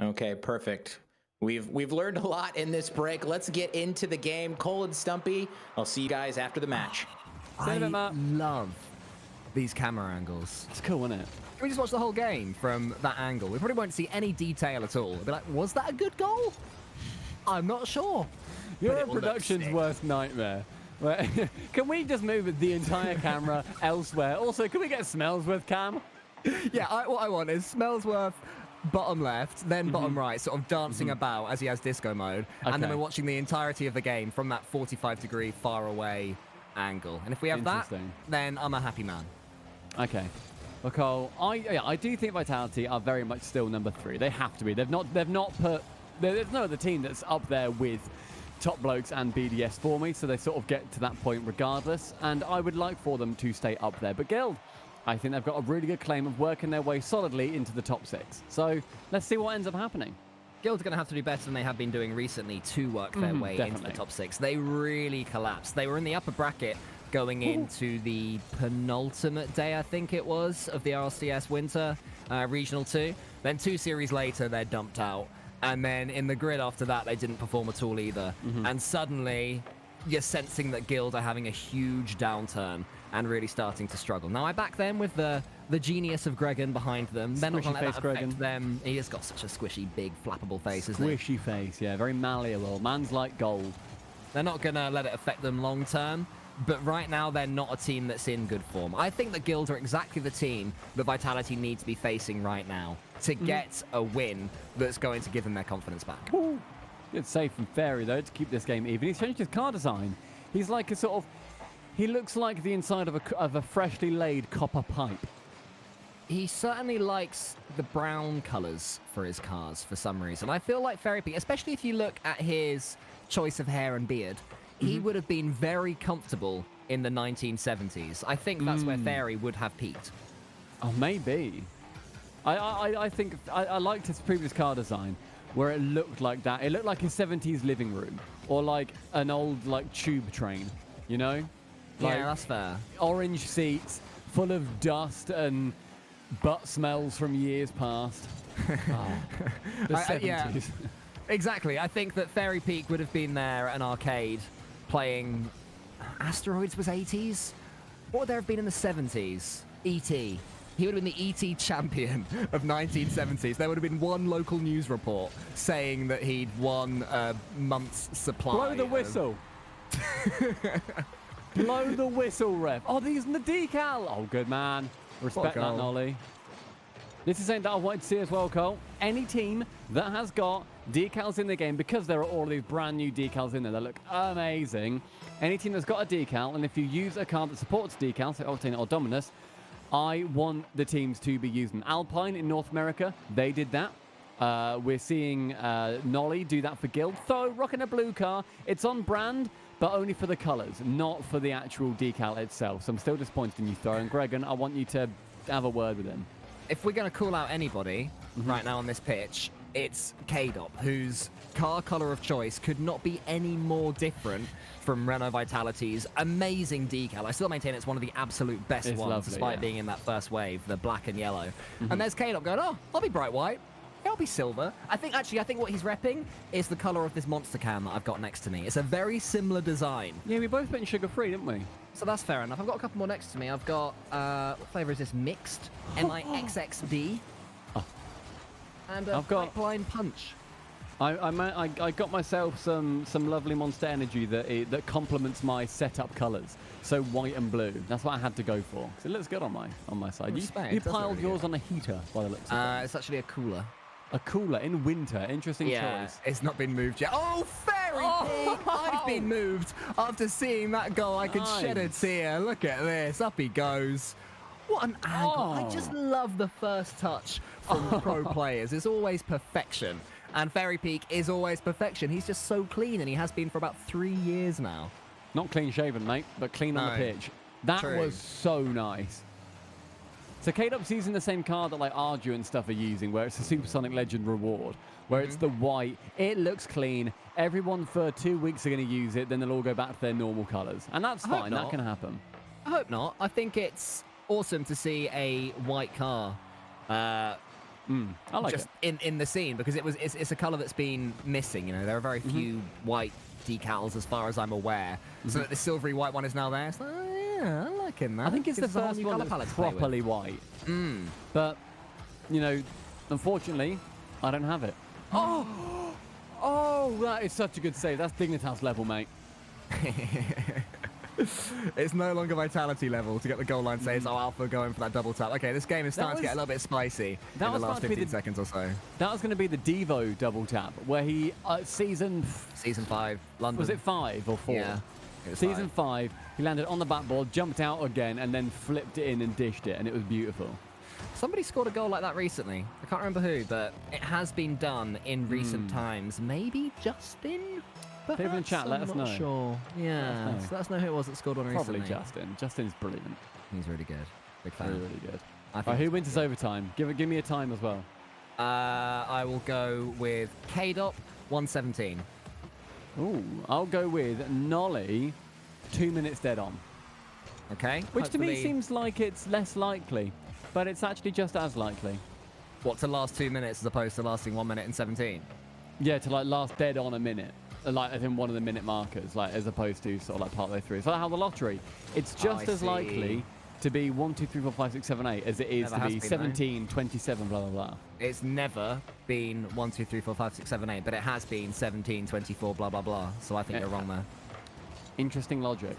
Okay, perfect. We've learned a lot in this break. Let's get into the game. Cole and Stumpy, I'll see you guys after the match. See you in a bit, I Matt. love these camera angles. It's cool, isn't it? Can we just watch the whole game from that angle? We probably won't see any detail at all. We'll be like, was that a good goal? I'm not sure. You're But a it will look production's sick. worst nightmare. Can we just move the entire camera elsewhere? Also, can we get Smellsworth cam? Yeah, what I want is Smellsworth bottom left, then bottom right, sort of dancing about as he has disco mode. And then Okay. we're watching the entirety of the game from that 45-degree far away angle. And if we have that, Interesting. then I'm a happy man. Okay. Well, Cole, I do think Vitality are very much still number 3. They have to be. There's no other team that's up there with Top Blokes and BDS for me, so they sort of get to that point regardless, and I would like for them to stay up there. But Guild, I think they've got a really good claim of working their way solidly into the top 6. So let's see what ends up happening. Guild are going to have to do better than they have been doing recently to work their way into the definitely. top 6. They really collapsed. They were in the upper bracket going into the penultimate day, I think it was, of the RLCS Winter Regional 2. Then 2 series later, they're dumped out. And then in the grid after that, they didn't perform at all either. And suddenly, you're sensing that Guild are having a huge downturn and really starting to struggle. Now, I back them with the genius of Gregan behind them. They're not going to let that Squishy face affect Gregan. them. He has got such a squishy, big, flappable face, isn't he? Squishy face, yeah, very malleable. Man's like gold. They're not going to let it affect them long term. But right now, they're not a team that's in good form. I think that Guild are exactly the team that Vitality need to be facing right now to get a win that's going to give them their confidence back. Ooh. It's safe from Fairy, though, to keep this game even. He's changed his car design. He's like a sort of... He looks like the inside of a freshly laid copper pipe. He certainly likes the brown colours for his cars for some reason. I feel like Fairy Peak, especially if you look at his choice of hair and beard, he would have been very comfortable in the 1970s. I think that's where Fairy would have peaked. Oh, maybe. I think I liked his previous car design where it looked like that. It looked like a 70s living room or like an old like tube train, you know? Like, Yeah, that's fair. orange seats full of dust and butt smells from years past. Oh, the 70s. Yeah. Exactly. I think that Fairy Peak would have been there at an arcade playing... Asteroids was 80s? What would there have been in the 70s? E.T. He would have been the E.T. champion of 1970s. There would have been one local news report saying that he'd won a month's supply. Blow the of- whistle. Blow the whistle, ref. Oh, these the decal. Oh, good man. Respect that, goal. Nolly. This is something that I wanted to see as well, Cole. Any team that has got decals in the game, because there are all these brand new decals in there that look amazing. Any team that's got a decal, and if you use a card that supports decals, so Octane or Dominus, I want the teams to be using Alpine in North America. They did that. We're seeing Nolly do that for Guild. Though, rocking a blue car, it's on brand, but only for the colours, not for the actual decal itself. So I'm still disappointed in you, Thor. And Gregan, I want you to have a word with him. If we're going to call out anybody right now on this pitch, it's K-Dop, whose car colour of choice could not be any more different from Renault Vitality's amazing decal. I still maintain it's one of the absolute best It's ones, lovely, despite yeah. being in that first wave, the black and yellow. And there's K-Dop going, oh, I'll be bright white. I'll be silver. I think what he's repping is the colour of this monster can that I've got next to me. It's a very similar design. Yeah, we both went sugar-free, didn't we? So that's fair enough. I've got a couple more next to me. I've got, what flavour is this? Mixed. MIXXD. And a I've got- Pipeline Punch. I got myself some lovely Monster Energy that complements my setup colours. So white and blue. That's what I had to go for. 'Cause it looks good on my side. Respect, You that's piled really yours good. on a heater by the looks of it. It's actually a cooler. A cooler in winter. Interesting choice. It's not been moved yet. Oh, Fairy Oh! Pig! I've been moved. After seeing that goal, I could shed a Nice. tear. Look at this. Up he goes. What an angle. I Oh. just love the first touch from pro players. It's always perfection. And Fairy Peak is always perfection. He's just so clean, and he has been for about 3 years now. Not clean shaven, mate, but clean on the No. pitch. That True. was so nice. So K-Dop's using the same card that like Ardu and stuff are using, where it's a Supersonic Legend reward, where it's the white. It looks clean. Everyone for 2 weeks are going to use it, then they'll all go back to their normal colours. And that's I hope fine. That not. can happen. I hope not. I think it's awesome to see a white car I like just it. in the scene, because it's a color that's been missing. You know, there are very few white decals as far as I'm aware. So that the silvery white one is now there. It's like, oh, yeah, I'm liking that. I think it's the Gives us a whole first new one colour palette that's to play with. properly white. But, you know, unfortunately, I don't have it. Oh, that is such a good save. That's Dignitas level, mate. It's no longer vitality level to get the goal line saves. Oh, Alpha going for that double tap. Okay, this game is starting to get a little bit spicy in the last 15 seconds or so. That was going to be the Devo double tap, where he, season 5, London. Was it 5 or 4? Yeah. Season 5, he landed on the backboard, jumped out again, and then flipped it in and dished it, and it was beautiful. Somebody scored a goal like that recently. I can't remember who, but it has been done in recent times. Maybe Justin? Perhaps? People in chat, let I'm us not know. sure. Yeah, let us know who it was that scored one Probably recently. Justin. Justin's brilliant. He's really good. Big fan. Really, really good. I think Right, who he's wins this overtime? Give me a time as well. I will go with K-Dop 117. Ooh, I'll go with Nolly, 2 minutes dead on. Okay. Which to me hopefully- seems like it's less likely, but it's actually just as likely. What, to last 2 minutes as opposed to lasting 1 minute and 17? Yeah, to like last dead on a minute. Like as in one of the minute markers, like as opposed to sort of like partway through. It's like how the lottery. It's just I as see. likely to be 1, 2, 3, 4, 5, 6, 7, 8 as it is Never to has be been, 17, 27, blah, blah, blah. It's never been 1, 2, 3, 4, 5, 6, 7, 8, but it has been 17, 24, blah, blah, blah. So I think you're wrong there. Interesting logic.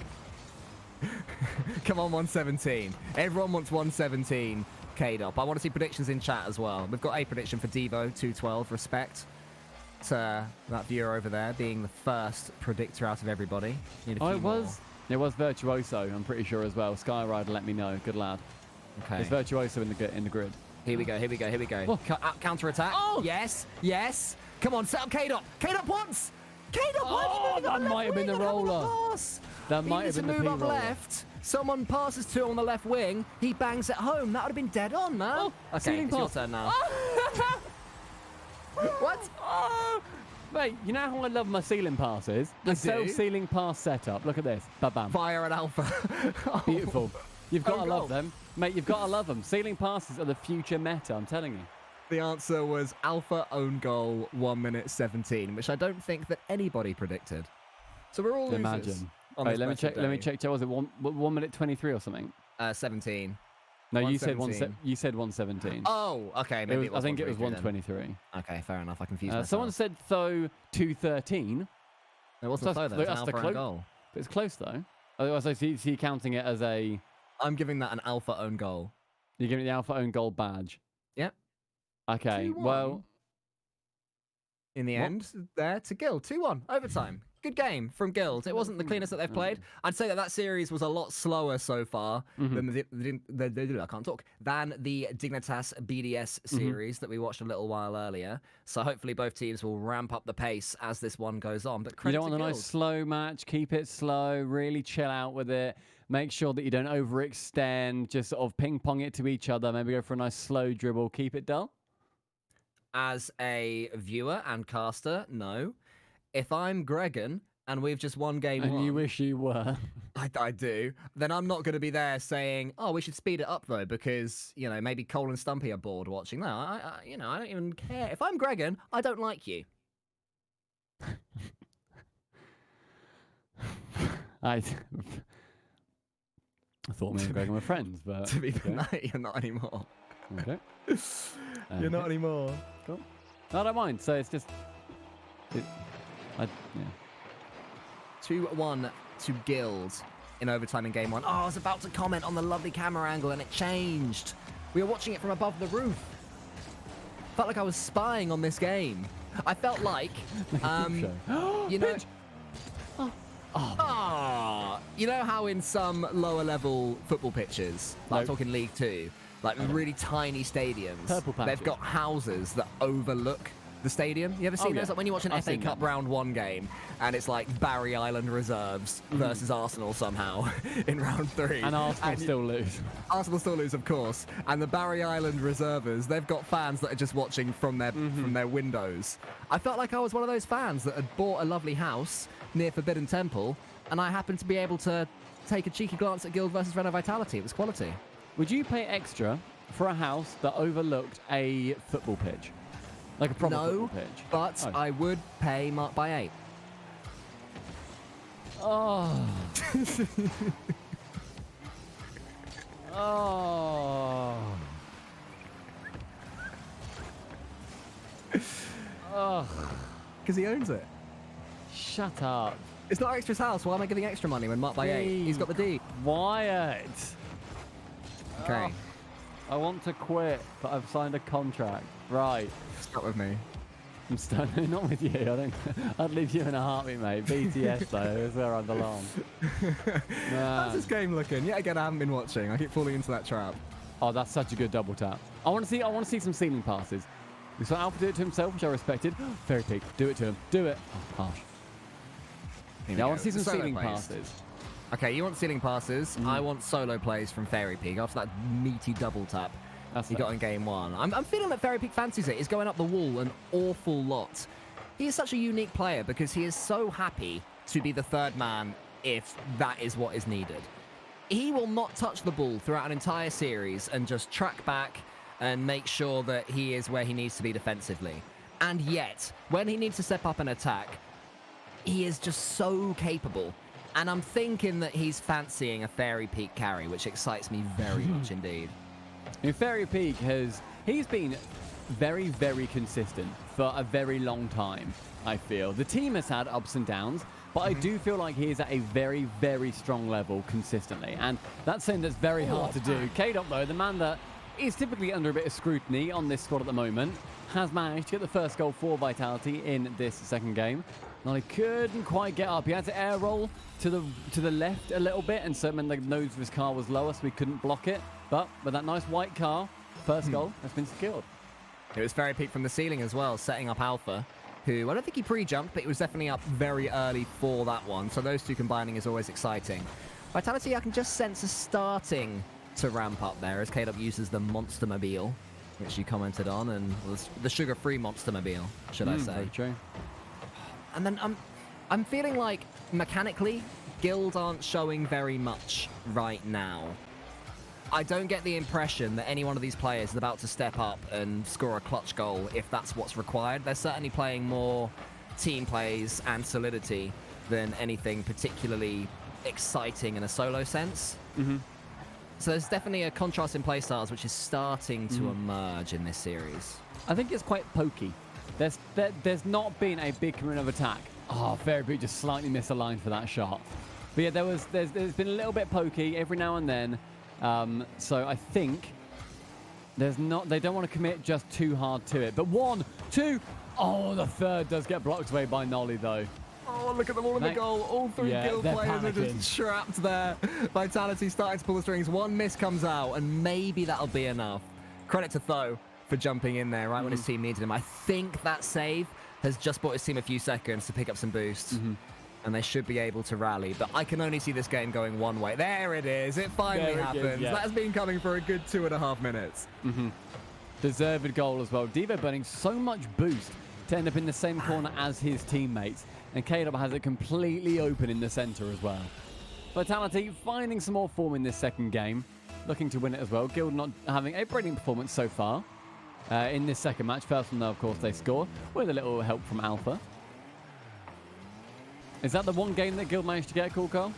Come on, 117. Everyone wants 117 K-Dop. I want to see predictions in chat as well. We've got a prediction for Devo 212. Respect to that viewer over there being the first predictor out of everybody. Need a few Oh, it more. was Virtuoso, I'm pretty sure as well. Skyrider let me know. Good lad. Okay. It's Virtuoso in the grid. Here we go. Oh. Counter attack. Oh! Yes. Come on, set up K-Dop. K-Dop once. K-Dop, why are you moving that on the might left have been wing? the Look how roller. the pass. That He might needs have to been the move up P-roller. left. Someone passes to on the left wing. He bangs it home. That would have been dead on, man. Oh, okay, ceiling it's your pass. turn now. What? Oh, mate, you know how I love my ceiling passes? The I do. self-ceiling pass setup. Look at this. Ba-bam. Fire and Alpha. Oh. Beautiful. You've got Own to goal. love them. Mate, you've got to love them. Ceiling passes are the future meta, I'm telling you. The answer was Alpha own goal 1 minute 17, which I don't think that anybody predicted. So we're all losers. Imagine. on Wait, this let me blessed check. Let me day. check. Was it 1 minute 23 or something? 17. No, you said 117. you said 117. Oh, okay. Maybe I think it was 123 then. 123. Okay, fair enough. I confused myself. Someone said though 213. It wasn't that's- so though. It's an that's the Alpha own goal. But it's close though. Otherwise, I see counting it as a. I'm giving that an Alpha own goal. You're giving it the Alpha own goal badge. Yep. Okay. 2-1. Well. In the What? end, there to Guild. 2-1. Overtime. Good game from Guild. It wasn't the cleanest that they've played. I'd say that series was a lot slower so far than I can't talk, than the Dignitas BDS series that we watched a little while earlier. So hopefully both teams will ramp up the pace as this one goes on. But You credit don't want to a nice Guild. slow match. Keep it slow. Really chill out with it. Make sure that you don't overextend. Just sort of ping pong it to each other. Maybe go for a nice slow dribble. Keep it dull. As a viewer and caster, no. If I'm Gregan and we've just won game And one, you wish you were. I do, then I'm not going to be there saying, oh, we should speed it up though, because, you know, maybe Cole and Stumpy are bored watching. No, I don't even care. If I'm Gregan, I don't like you. I thought me and Greg were friends, but To be okay. no, you're not anymore. Okay. You're not anymore. Cool. No, I don't mind. So it's just. Yeah. 2-1 to Guild in overtime in game one. Oh, I was about to comment on the lovely camera angle and it changed. We were watching it from above the roof. Felt like I was spying on this game. I felt like, you know, you know how in some lower level football pitches, like I'm No. talking League Two, like really tiny stadiums, Purple they've patches. got houses that overlook the stadium. You ever seen yeah. those? Like when you watch an I've FA seen Cup them. round one game and it's like Barry Island reserves versus Arsenal somehow in round three. And Arsenal you- still lose. Arsenal still lose, of course. And the Barry Island reservers, they've got fans that are just watching from their windows. I felt like I was one of those fans that had bought a lovely house near Forbidden Temple, and I happened to be able to take a cheeky glance at Guild versus Renault Vitality. It was quality. Would you pay extra for a house that overlooked a football pitch? Like a proper No, football pitch? but I would pay marked by 8. Oh. Oh. Oh. Because he owns it. Shut up. It's not extra's house. Why am I giving extra money when marked by 8? He's got the D. Quiet. Okay. I want to quit, but I've signed a contract. Right. Stop with me. I'm starting not with you. I don't. I'd leave you in a heartbeat, mate. BTS though is where I belong. How's this game looking? Yet again, I haven't been watching. I keep falling into that trap. Oh, that's such a good double tap. I want to see some ceiling passes. We saw Alpha do it to himself, which I respected. Fairy Peak, do it to him. Do it. Oh, harsh. Yeah, I want to see some Solo ceiling plays. passes. Okay, you want ceiling passes. I want solo plays from Fairy Peak after that meaty double tap That's he got in game 1. I'm feeling that Fairy Peak fancies it. He's going up the wall an awful lot. He is such a unique player because he is so happy to be the third man if that is what is needed. He will not touch the ball throughout an entire series and just track back and make sure that he is where he needs to be defensively. And yet, when he needs to step up and attack, he is just so capable. And I'm thinking that he's fancying a Fairy Peak carry, which excites me very much indeed. I mean, Fairy Peak he's been very, very consistent for a very long time, I feel. The team has had ups and downs, but I do feel like he is at a very, very strong level consistently. And that's something that's very hard to do. K-Dot, though, the man that is typically under a bit of scrutiny on this squad at the moment, has managed to get the first goal for Vitality in this second game. Well, he couldn't quite get up. He had to air roll to the left a little bit, and so it meant the nose of his car was lower, so he couldn't block it. But with that nice white car, first goal has been secured. It was Fairy Peak from the ceiling as well, setting up Alpha, who I don't think he pre-jumped, but he was definitely up very early for that one. So those two combining is always exciting. Vitality, I can just sense is starting to ramp up there as K-Dub uses the Monster Mobile, which you commented on, and was the sugar-free Monster Mobile, should I say. Very true. And then I'm feeling like mechanically, Guild aren't showing very much right now. I don't get the impression that any one of these players is about to step up and score a clutch goal if that's what's required. They're certainly playing more team plays and solidity than anything particularly exciting in a solo sense. So there's definitely a contrast in playstyles which is starting to emerge in this series. I think it's quite pokey. There's not been a big commitment of attack. Oh, Fairy Peak just slightly misaligned for that shot. But yeah, there's been a little bit pokey every now and then. So I think they don't want to commit just too hard to it. But 1, 2, oh, the third does get blocked away by Nolly though. Oh, look at them all in the goal. All three Guild they're players are panicking. just trapped there. Vitality starting to pull the strings. One miss comes out, and maybe that'll be enough. Credit to Tho for jumping in there right when his team needed him. I think that save has just bought his team a few seconds to pick up some boosts. And they should be able to rally. But I can only see this game going one way. There it is. It finally happens. yeah. That's been coming for a good 2.5 minutes. Deserved goal as well. Devo burning so much boost to end up in the same corner as his teammates. And K-Dub has it completely open in the center as well. Vitality finding some more form in this second game. Looking to win it as well. Guild not having a brilliant performance so far in this second match. First one, though, of course, they scored with a little help from Alpha. Is that the one game that Guild managed to get, Cool Carl?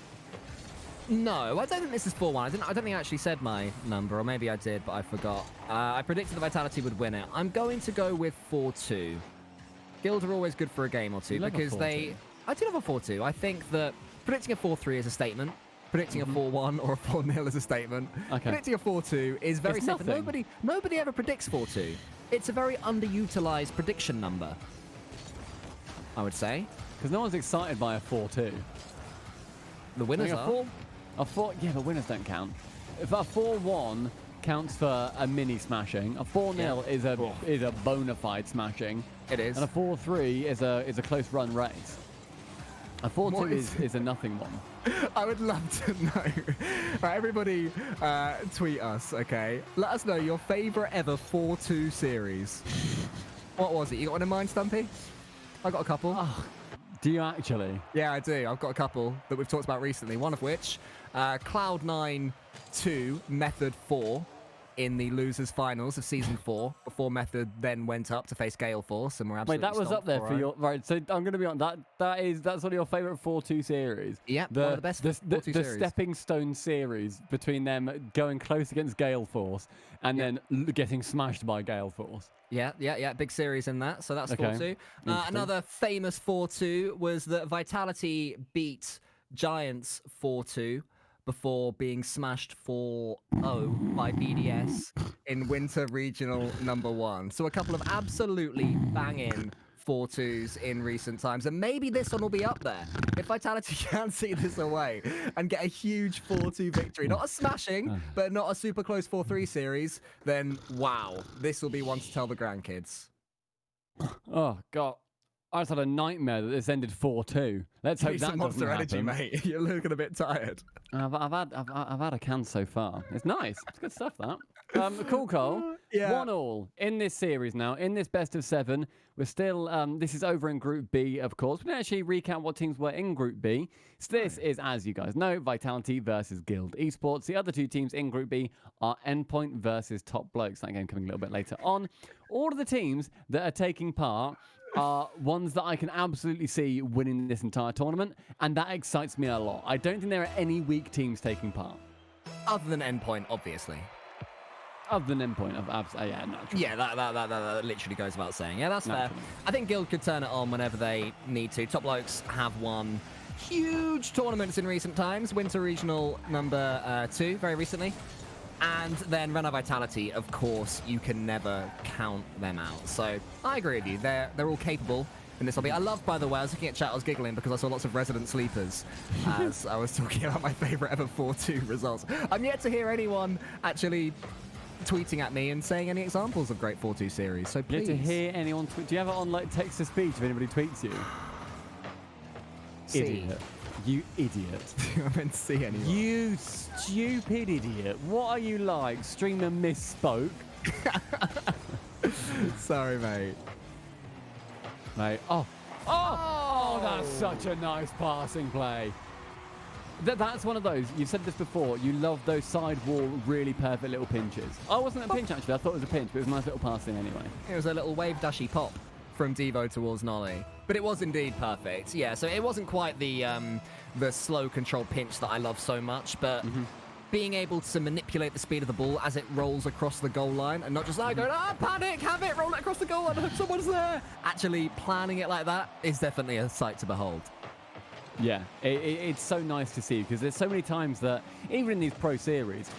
No, I don't think this is 4-1. I don't think I actually said my number, or maybe I did, but I forgot. I predicted that Vitality would win it. I'm going to go with 4-2. Guild are always good for a game or two because they... I do love a 4-2. I think that predicting a 4-3 is a statement. Predicting a 4-1 or a 4-0 is a statement. Predicting a 4-2 is very simple. Nobody ever predicts 4-2. It's a very underutilized prediction number, I would say. Because no one's excited by a 4-2. The winners are. Yeah, but winners don't count. If a 4-1 counts for a mini smashing, a 4-0 is a bona fide smashing. It is. And a 4-3 is a close run race. A 4-2 is a nothing one. I would love to know. Right, everybody tweet us, okay? Let us know your favorite ever 4-2 series. What was it? You got one in mind, Stumpy? I got a couple. Oh, do you actually? Yeah, I do. I've got a couple that we've talked about recently. One of which, Cloud9 2 Method 4. in the losers finals of season 4 before Method then went up to face Gale Force and were absolutely Wait, that was up there for 4-0. your right. So I'm going to be on that. That's one of your favorite 4-2 series. Yep, one of the best 4-2 the series. stepping stone series between them going close against Gale Force and then getting smashed by Gale Force. Yeah. Big series in that. So that's Okay. 4-2. Another famous 4-2 was that Vitality beat Giants 4-2 before being smashed 4-0 by BDS in Winter Regional number 1. So a couple of absolutely banging 4-2s in recent times. And maybe this one will be up there. If Vitality can see this away and get a huge 4-2 victory, not a smashing, but not a super close 4-3 series, then wow, this will be one to tell the grandkids. Oh God, I just had a nightmare that this ended 4-2. Let's hope Need that some doesn't Monster Energy, happen. mate. You're looking a bit tired. I've had a can so far. It's nice. It's good stuff, that. Cool, Cole. Yeah. 1-1 in this series now. In this best of 7, we're still. This is over in Group B, of course. We didn't actually recount what teams were in Group B. So this is, as you guys know, Vitality versus Guild Esports. The other 2 teams in Group B are Endpoint versus Top Blokes. That game coming a little bit later on. All of the teams that are taking part are ones that I can absolutely see winning this entire tournament, and that excites me a lot. I don't think there are any weak teams taking part. Other than Endpoint, obviously. Other than Endpoint, yeah, naturally. Yeah, that literally goes without saying. Yeah, that's fair. Naturally. I think Guild could turn it on whenever they need to. Top Blokes have won huge tournaments in recent times. Winter Regional number 2 very recently. And then Renault Vitality, of course, you can never count them out. So I agree with you. They're all capable in this hobby. I love, by the way, I was looking at chat, I was giggling because I saw lots of resident sleepers as I was talking about my favorite ever 4-2 results. I'm yet to hear anyone actually tweeting at me and saying any examples of great 4-2 series. So You please. have to hear anyone tweet. Do you have it on like text to speech if anybody tweets you? See. Idiot. You idiot. I didn't see anyone. You stupid idiot. What are you like? Streamer misspoke. Sorry, mate. Mate. Oh, that's such a nice passing play. That's one of those. You've said this before. You love those side wall, really perfect little pinches. Oh, it wasn't a pinch actually. I thought it was a pinch, but it was a nice little passing anyway. It was a little wave dashy pop from Devo towards Nolly. But it was indeed perfect. Yeah, so it wasn't quite the slow control pinch that I love so much, but being able to manipulate the speed of the ball as it rolls across the goal line and not just like going, panic, have it, roll it across the goal line, I hope someone's there. Actually planning it like that is definitely a sight to behold. Yeah, it's so nice to see because there's so many times that even in these pro series,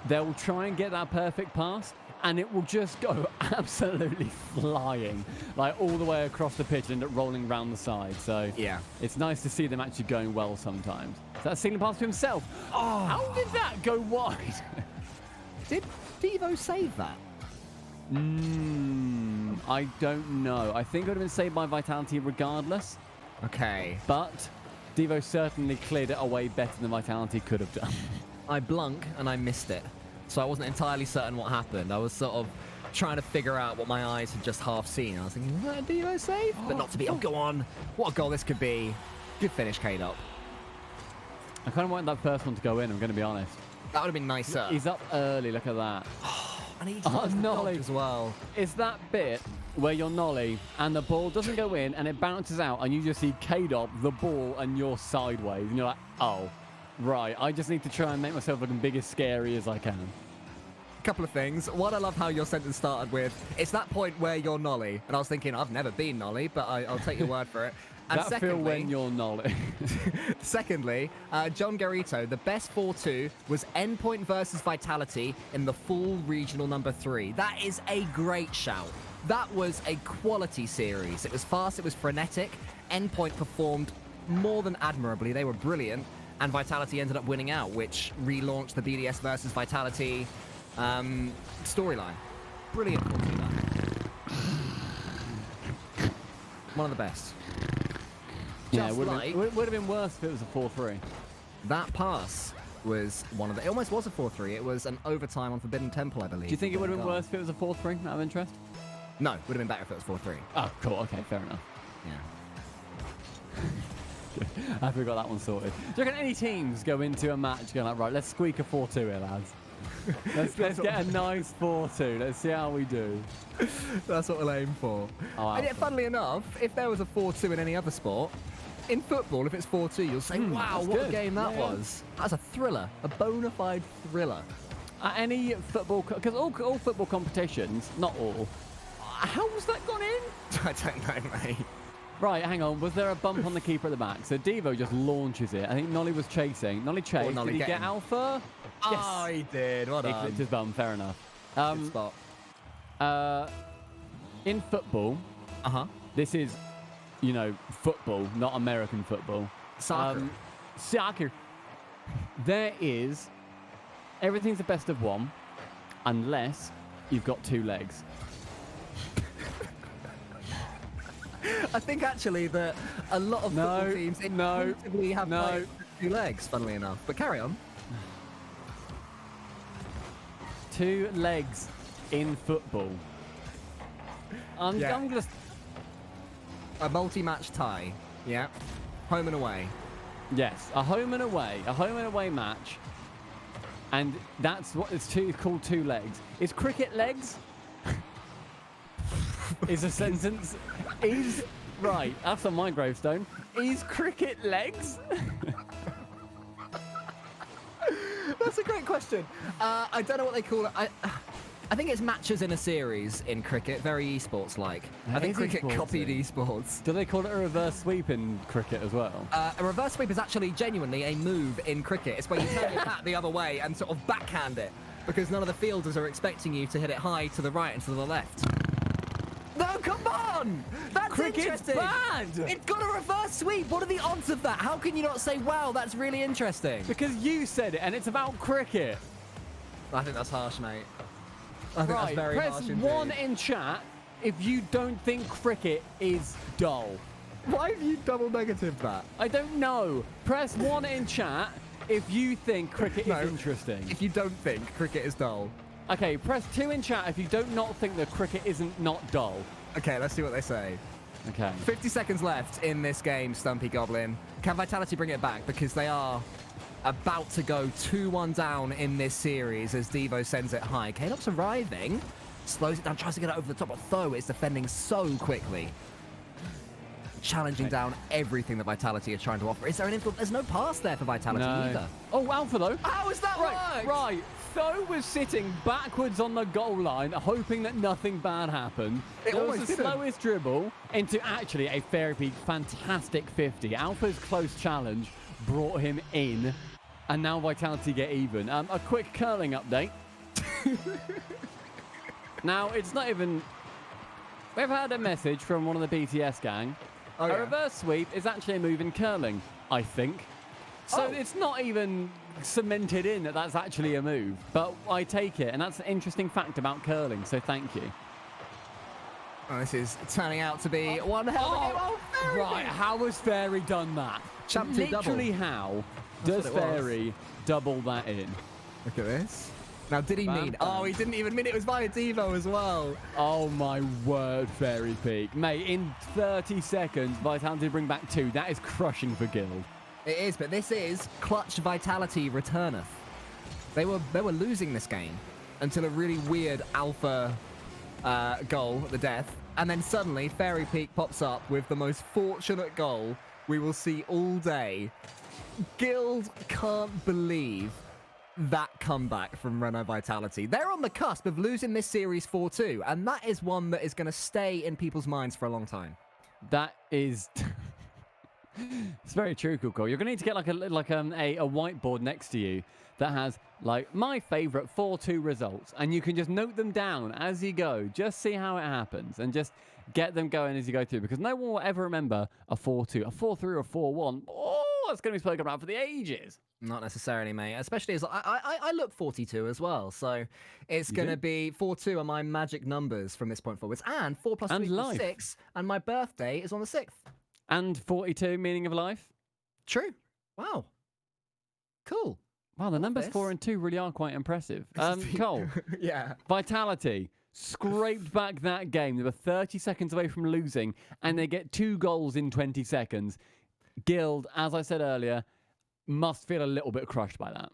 they'll try and get that perfect pass and it will just go absolutely flying, like all the way across the pitch and end up rolling around the side. So Yeah. it's nice to see them actually going well sometimes. So that's stealing pass to himself. Oh, how did that go wide? Did Devo save that? I don't know. I think it would have been saved by Vitality regardless, Okay. but Devo certainly cleared it away better than Vitality could have done. I blunk and I missed it. So I wasn't entirely certain what happened. I was sort of trying to figure out what my eyes had just half seen. I was thinking, was that a Devo save? But not to be. Oh, go on. What a goal this could be. Good finish, K-Dop. I kind of wanted that first one to go in, I'm going to be honest. That would have been nicer. He's up early, look at that. And he Nolly. as well. It's that bit where you're Nolly and the ball doesn't go in and it bounces out and you just see K-Dop, the ball, and you're sideways. And you're like, oh, right. I just need to try and make myself look as big as scary as I can. Couple of things. One, I love how your sentence started with, it's that point where you're Nolly. And I was thinking, I've never been Nolly, but I'll take your word for it. And That feel when you're Nolly. Secondly, John Garito, the best 4-2 was Endpoint versus Vitality in the full regional number 3. That is a great shout. That was a quality series. It was fast, it was frenetic. Endpoint performed more than admirably. They were brilliant. And Vitality ended up winning out, which relaunched the BDS versus Vitality storyline. Brilliant 4-2 that. One of the best. Yeah, Just it would have been worse if it was a 4-3. That pass was one of the... It almost was a 4-3. It was an overtime on Forbidden Temple, I believe. Do you think it would have been worse if it was a 4-3 out of interest? No, it would have been better if it was 4-3. Oh, cool. Okay, fair enough. Yeah. Good. I forgot that one sorted. Do you reckon any teams go into a match going like, right, let's squeak a 4-2 here, lads? Let's get a nice 4-2. Let's see how we do. That's what we'll aim for. Oh, And yet, funnily enough, if there was a 4-2 in any other sport, in football, if it's 4-2, you'll say, wow, that's what good. a game that Yeah. was. That's a thriller, a bona fide thriller. Any football, because all football competitions, not all, how's that gone in? I don't know, mate. Right, hang on. Was there a bump on the keeper at the back? So Devo just launches it. I think Nolly was chasing. Nolly chased. Nolly Did he get get him? Alpha? Oh, he did. Well He done. clipped his bum. Fair enough. Good spot. In football, Uh-huh. this is, football, not American football. Soccer. Soccer. There is, everything's the best of one, unless you've got two legs. I think actually that a lot of football teams intuitively have like, two legs, funnily enough. But carry on. Two legs in football. I'm just... A multi-match tie. Yeah. Home and away. Yes, a home and away match. And that's what it's called two legs. Is cricket legs? Is a sentence. Is, right, that's on my gravestone. Is cricket legs? That's a great question. I don't know what they call it. I think it's matches in a series in cricket, very esports-like. I think is cricket esports, copied yeah. esports. Do they call it a reverse sweep in cricket as well? A reverse sweep is actually genuinely a move in cricket. It's where you turn your bat the other way and sort of backhand it, because none of the fielders are expecting you to hit it high to the right and to the left. No, come on! That's Cricket's interesting! bad! It's got a reverse sweep! What are the odds of that? How can you not say, wow, that's really interesting? Because you said it and it's about cricket. I think that's harsh, mate. I think Right, that's very press harsh indeed. 1 in chat if you don't think cricket is dull. Why have you double negative that? I don't know. Press 1 in chat if you think cricket is interesting. If you don't think cricket is dull. Okay, press 2 in chat if you don't not think that cricket isn't not dull. Okay, let's see what they say. Okay. 50 seconds left in this game, Stumpy Goblin. Can Vitality bring it back? Because they are about to go 2-1 down in this series as Devo sends it high. Caleb's arriving, slows it down, tries to get it over the top, but Tho is defending so quickly. Challenging down everything that Vitality are trying to offer. Is there an influence? There's no pass there for Vitality either. Oh, Alpha though. How is that right? Right. Tho was sitting backwards on the goal line, hoping that nothing bad happened. It was almost the didn't. slowest dribble into actually a Fairy Peak fantastic 50. Alpha's close challenge brought him in, and now Vitality get even. A quick curling update. Now, it's not even... We've had a message from one of the BTS gang. Oh, A yeah. reverse sweep is actually a move in curling, I think. So Oh. it's not even cemented in that that's actually a move, but I take it, and that's an interesting fact about curling, so thank you. Oh, this is turning out to be one hell of a game. Oh, Fairy right, Peak! how has Fairy done that? Champ two double. Literally how That's does what it was. Fairy double that in? Look at this. Now, did he Bam, mean? bam. Oh, he didn't even mean it was via Devo as well. Oh my word, Fairy Peak. Mate, in 30 seconds, Vitality bring back 2. That is crushing for Guild. It is, but this is clutch Vitality returneth. They were losing this game until a really weird alpha goal at the death, and then suddenly Fairy Peak pops up with the most fortunate goal we will see all day. Guild can't believe that comeback from Renault Vitality. They're on the cusp of losing this series 4-2, and that is one that is going to stay in people's minds for a long time. That is... It's very true, Coco. You're going to need to get like a whiteboard next to you that has like my favorite 4-2 results, and you can just note them down as you go. Just see how it happens and just get them going as you go through, because no one will ever remember a 4-2, a 4-3 or a 4-1. Oh, it's going to be spoken about for the ages. Not necessarily, mate. Especially as I look 42 as well, so it's going to be 4-2 are my magic numbers from this point forwards, and 4 plus 3 And equals life. 6, and my birthday is on the 6th. And 42, meaning of life. True. Wow. Cool. Wow, the numbers this. 4 and 2 really are quite impressive. Cole, Yeah. Vitality scraped back that game. They were 30 seconds away from losing, and they get 2 goals in 20 seconds. Guild, as I said earlier, must feel a little bit crushed by that.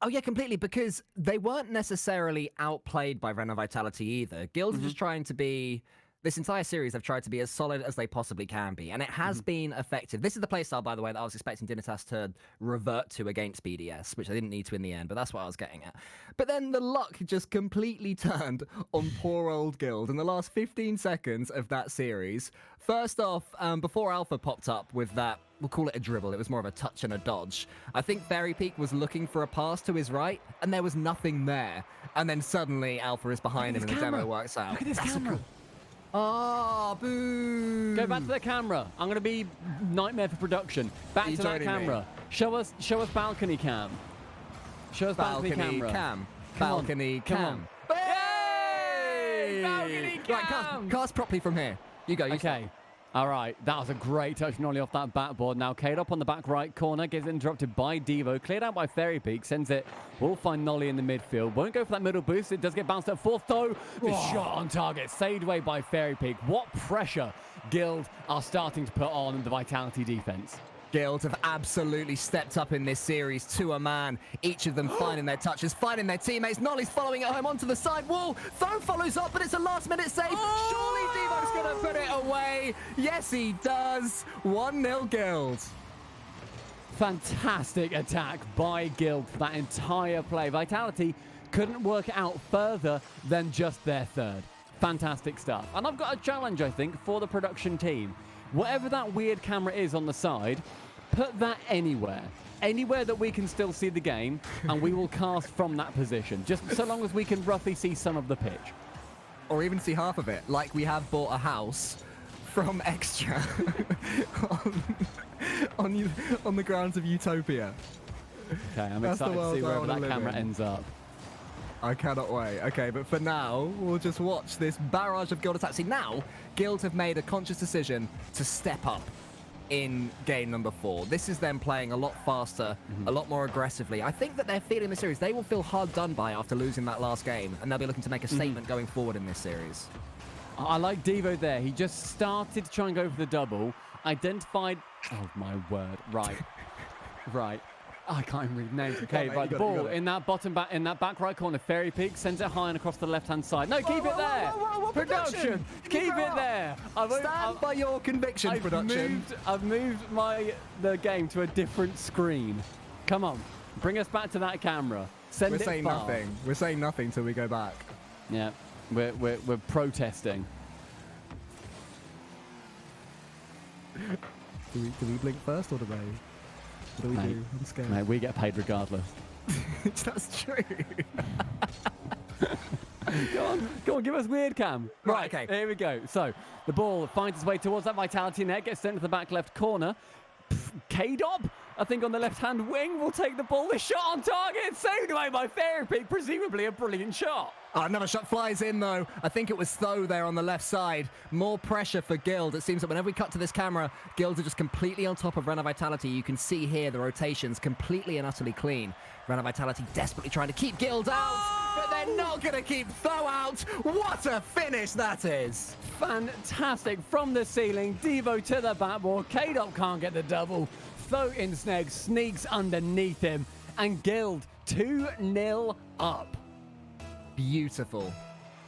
Oh, yeah, completely, because they weren't necessarily outplayed by Renault Vitality either. Guild are just trying to be... This entire series, they've tried to be as solid as they possibly can be, and it has been effective. This is the playstyle, by the way, that I was expecting Dignitas to revert to against BDS, which they didn't need to in the end, but that's what I was getting at. But then the luck just completely turned on poor old Guild in the last 15 seconds of that series. First off, before Alpha popped up with that, we'll call it a dribble, it was more of a touch and a dodge. I think Fairy Peak was looking for a pass to his right, and there was nothing there. And then suddenly Alpha is behind him and the demo works out. Look at this camera. Oh, boo! Go back to the camera. I'm going to be nightmare for production. Back to that camera. Show us balcony cam. Show us balcony camera. Balcony cam. Yay! Balcony cam! Right, cast properly from here. You go. Okay. All right, that was a great touch, Nolly off that backboard. Now, Kade up on the back right corner, gets interrupted by Devo. Cleared out by Fairy Peak, sends it. We'll find Nolly in the midfield. Won't go for that middle boost. It does get bounced at fourth, though. The shot on target, saved away by Fairy Peak. What pressure Guild are starting to put on the Vitality defense. Guild have absolutely stepped up in this series to a man. Each of them finding their touches, finding their teammates. Nolly's following it home onto the side wall. Throw follows up, but it's a last-minute save. Surely Devo's going to put it away. Yes, he does. 1-0 Guild. Fantastic attack by Guild for that entire play. Vitality couldn't work it out further than just their third. Fantastic stuff. And I've got a challenge, I think, for the production team. Whatever that weird camera is on the side, put that anywhere. Anywhere that we can still see the game, and we will cast from that position, just so long as we can roughly see some of the pitch. Or even see half of it, like we have bought a house from Extra on the grounds of Utopia. Okay, I'm excited to see wherever that camera ends up. I cannot wait. Okay, but for now, we'll just watch this barrage of Guild attacks. See, now, Guild have made a conscious decision to step up in game number 4. This is them playing a lot faster, a lot more aggressively. I think that they're feeling the series. They will feel hard done by after losing that last game, and they'll be looking to make a statement going forward in this series. I like Devo there. He just started to try and go for the double, identified... Oh, my word. Right. Right. I can't even read names. Okay, right, the ball in that back right corner. Fairy Peak sends it high and across the left-hand side. No, keep it there. Production, keep it there. Stand by your conviction, production. I've moved the game to a different screen. Come on, bring us back to that camera. We're saying nothing. We're saying nothing till we go back. Yeah, we're protesting. Do we blink first or do they? What do we do? I'm scared. Mate, we get paid regardless. That's true. Go on, give us weird cam. Right, okay. Here we go. So, the ball finds its way towards that Vitality net, gets sent to the back left corner. K-Dob, I think on the left-hand wing, will take the ball. The shot on target, saved away by Fairy Peak, presumably a brilliant shot. Another shot flies in, though. I think it was Tho there on the left side. More pressure for Guild. It seems that whenever we cut to this camera, Guild are just completely on top of Renault Vitality. You can see here the rotations completely and utterly clean. Renault Vitality desperately trying to keep Guild out, but they're not going to keep Tho out. What a finish that is. Fantastic from the ceiling. Devo to the backboard. K-Dop can't get the double. Tho in snag sneaks underneath him. And Guild 2-0 up. Beautiful.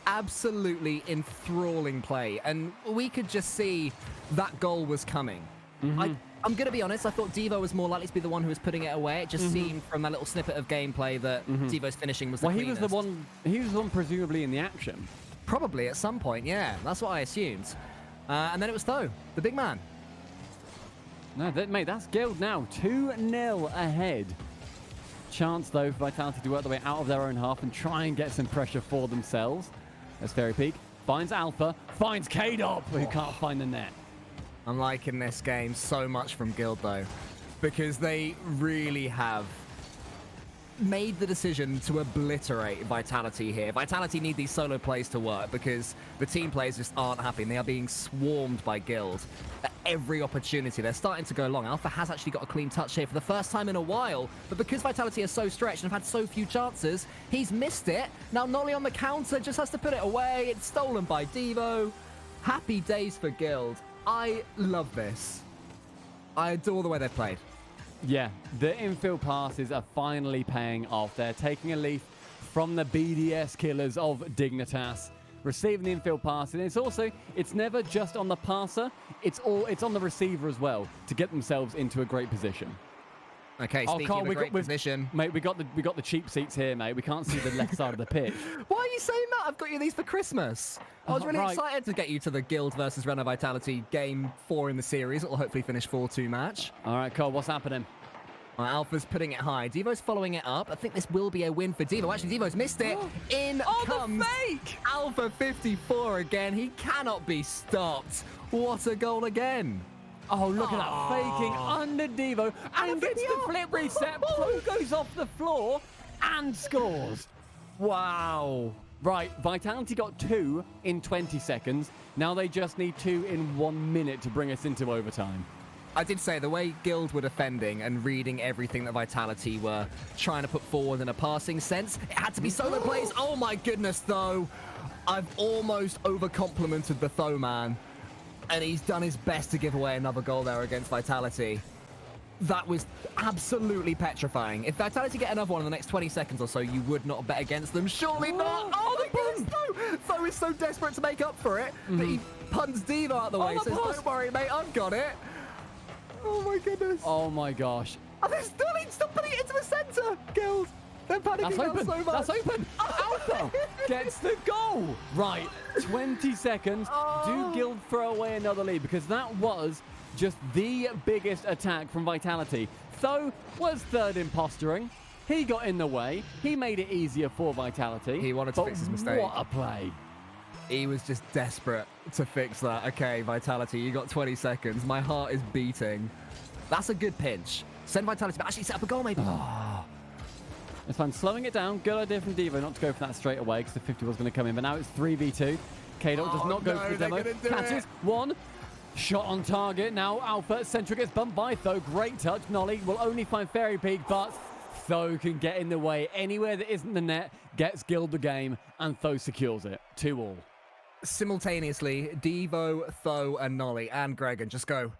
Absolutely enthralling play. And we could just see that goal was coming. I'm going to be honest, I thought Devo was more likely to be the one who was putting it away. It just seemed from that little snippet of gameplay that Devo's finishing was the cleanest. He was the one presumably in the action. Probably at some point, yeah. That's what I assumed. And then it was Tho, the big man. No, mate, that's Guild now. 2-0 ahead. Chance, though, for Vitality to work their way out of their own half and try and get some pressure for themselves. As Fairy Peak finds Alpha, finds K-Dop, who can't find the net. I'm liking this game so much from Guild, though, because they really have made the decision to obliterate Vitality here. Vitality need these solo plays to work because the team players just aren't happy and they are being swarmed by Guild at every opportunity. They're starting to go long. Alpha has actually got a clean touch here for the first time in a while, but because Vitality is so stretched and have had so few chances, he's missed it. Now Nolly on the counter just has to put it away. It's stolen by Devo. Happy days for Guild. I love this. I adore the way they've played. Yeah, the infield passes are finally paying off. They're taking a leaf from the BDS killers of Dignitas. Receiving the infield pass, and it's never just on the passer, it's on the receiver as well to get themselves into a great position. Okay, speaking of a great position. Mate, we got the cheap seats here, mate. We can't see the left side of the pitch. Why are you saying that? I've got you these for Christmas. I was really excited to get you to the Guild versus Renault Vitality game 4 in the series. It will hopefully finish 4-2 match. All right, Cole, what's happening? Alpha's putting it high. Devo's following it up. I think this will be a win for Devo. Actually, Devo's missed it. In comes the fake! Alpha 54 again. He cannot be stopped. What a goal again. Oh, look at that. Faking under Devo. And gets the flip reset. Pro goes off the floor and scores. Wow. Right, Vitality got 2 in 20 seconds. Now they just need 2 in 1 minute to bring us into overtime. I did say the way Guild were defending and reading everything that Vitality were trying to put forward in a passing sense, it had to be solo plays. Oh my goodness, though. I've almost over-complimented the Tho man, and he's done his best to give away another goal there against Vitality. That was absolutely petrifying. If Vitality get another one in the next 20 seconds or so, you would not bet against them. Surely not. Oh, the goodness, Tho! Tho is so desperate to make up for it that he punts Devo out of the way. Says, don't worry, mate, I've got it. Oh my goodness. Oh my gosh. And they're still stop putting it into the centre, Guild. They're panicking now so much. That's open. Alpha gets the goal. Right, 20 seconds. Do Guild throw away another lead? Because that was just the biggest attack from Vitality. Tho was third in posturing. He got in the way. He made it easier for Vitality. He wanted to fix his mistake. What a play. He was just desperate to fix that. Okay, Vitality, you got 20 seconds. My heart is beating. That's a good pinch. Send Vitality, but actually set up a goal, maybe. It's fine. Slowing it down. Good idea from Devo not to go for that straight away because the 50 was going to come in. But now it's 3v2. K-Dot does not go for the demo. Catches one. Shot on target. Now Alpha. Central gets bumped by Tho. Great touch. Nolly will only find Fairy Peak, but Tho can get in the way. Anywhere that isn't the net gets Guild the game, and Tho secures it. 2-2. Simultaneously, Devo, Tho, and Nolly, and Greg, and just go.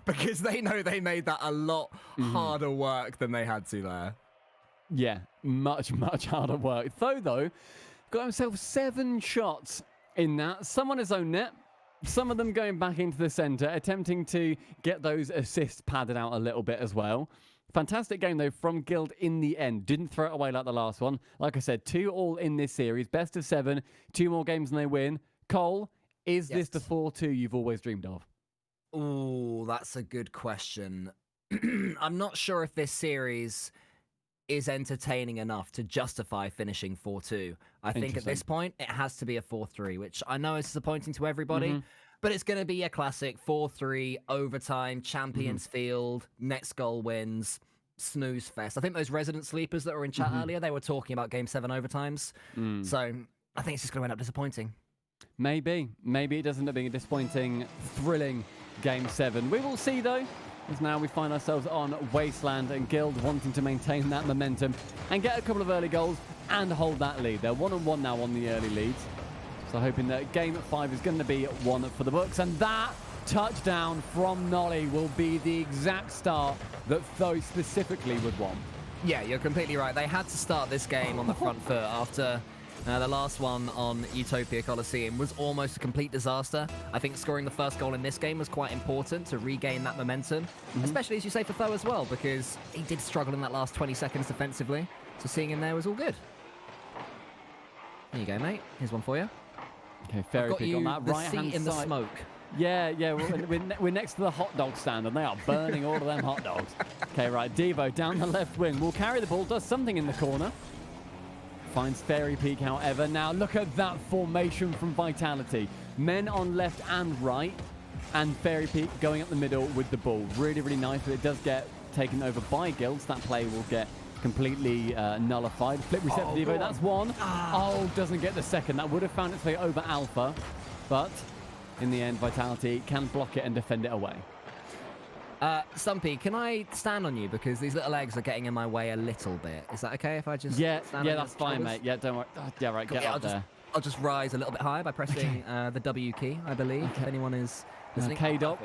Because they know they made that a lot harder work than they had to there. Yeah, much, much harder work. Tho, though, got himself 7 shots in that. Some on his own net, some of them going back into the centre, attempting to get those assists padded out a little bit as well. Fantastic game, though, from Guild in the end. Didn't throw it away like the last one. Like I said, 2 all in this series. Best of 7. 2 more games and they win. Cole, is this the 4-2 you've always dreamed of? Oh, that's a good question. I'm not sure if this series is entertaining enough to justify finishing 4-2. I think at this point, it has to be a 4-3, which I know is disappointing to everybody. But it's going to be a classic 4-3, overtime, Champions Field, next goal wins, snooze fest. I think those resident sleepers that were in chat earlier, they were talking about Game 7 overtimes. So I think it's just going to end up disappointing. Maybe. Maybe it does end up being a disappointing, thrilling Game 7. We will see, though, as now we find ourselves on Wasteland and Guild wanting to maintain that momentum and get a couple of early goals and hold that lead. They're 1-1 now on the early leads. So hoping that Game 5 is going to be one for the books. And that touchdown from Nolly will be the exact start that Tho specifically would want. Yeah, you're completely right. They had to start this game on the front foot after the last one on Utopia Coliseum was almost a complete disaster. I think scoring the first goal in this game was quite important to regain that momentum, especially, as you say, for Tho as well, because he did struggle in that last 20 seconds defensively. So seeing him there was all good. There you go, mate. Here's one for you. Okay, Fairy Peak on that right hand side. In the smoke. Yeah, we're next to the hot dog stand and they are burning all of them hot dogs. Okay, right, Devo down the left wing will carry the ball, does something in the corner. Finds Fairy Peak, however. Now look at that formation from Vitality. Men on left and right, and Fairy Peak going up the middle with the ball. Really, really nice, but it does get taken over by Guilds. That play will get completely nullified. Flip reset for Devo, that's one. Oh, doesn't get the second. That would have found its way over Alpha, but in the end, Vitality can block it and defend it away. Stumpy, can I stand on you? Because these little legs are getting in my way a little bit. Is that okay if I just stand on that's fine, mate. Yeah, don't worry. Yeah, right, get up there. I'll just rise a little bit higher by pressing the W key, I believe, if anyone is listening. K-Dot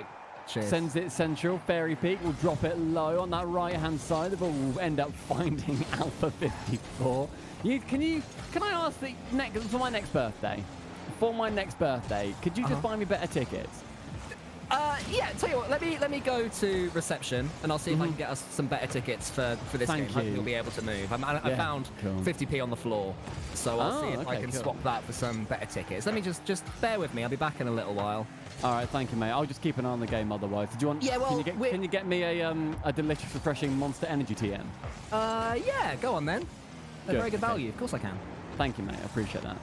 Cheers. Sends it central. Fairy Peak will drop it low on that right-hand side. The ball will end up finding Alpha 54. Can I ask for my next birthday? For my next birthday, could you just buy me better tickets? Yeah, tell you what, let me go to reception and I'll see if I can get us some better tickets for this Thank game. Hopefully you. we'll be able to move. I found cool. 50p on the floor, so I'll see if I can cool. swap that for some better tickets. Let me just bear with me. I'll be back in a little while. All right, thank you, mate. I'll just keep an eye on the game otherwise. Did you want? Yeah, well, can you get me a delicious, refreshing Monster Energy TM? Yeah, go on then. They're Good, very good okay. value. Of course I can. Thank you, mate. I appreciate that.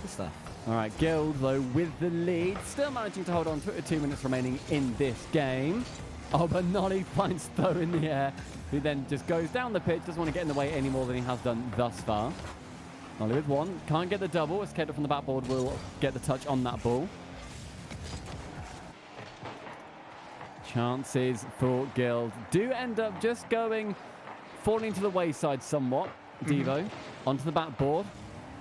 Good stuff. All right, Guild, though, with the lead. Still managing to hold on to it with 2 minutes remaining in this game. Oh, but Nolly finds Tho in the air, who then just goes down the pitch. Doesn't want to get in the way any more than he has done thus far. Nolly with one. Can't get the double. Escape from the backboard will get the touch on that ball. Chances for Guild do end up just falling to the wayside somewhat. Devo onto the backboard.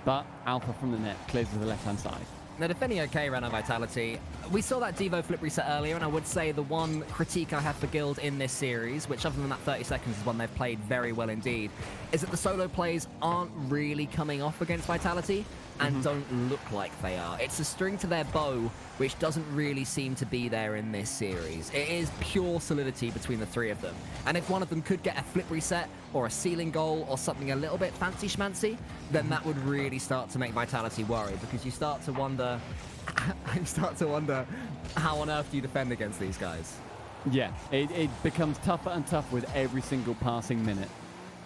But Alpha from the net clears to the left-hand side. Now, defending okay, Renault Vitality. We saw that Devo flip reset earlier, and I would say the one critique I have for Guild in this series, which other than that 30 seconds is one they've played very well indeed, is that the solo plays aren't really coming off against Vitality and don't look like they are. It's a string to their bow, which doesn't really seem to be there in this series. It is pure solidity between the three of them. And if one of them could get a flip reset or a ceiling goal or something a little bit fancy schmancy, then that would really start to make Vitality worry, because you start to wonder how on earth do you defend against these guys? Yeah, it becomes tougher and tougher with every single passing minute.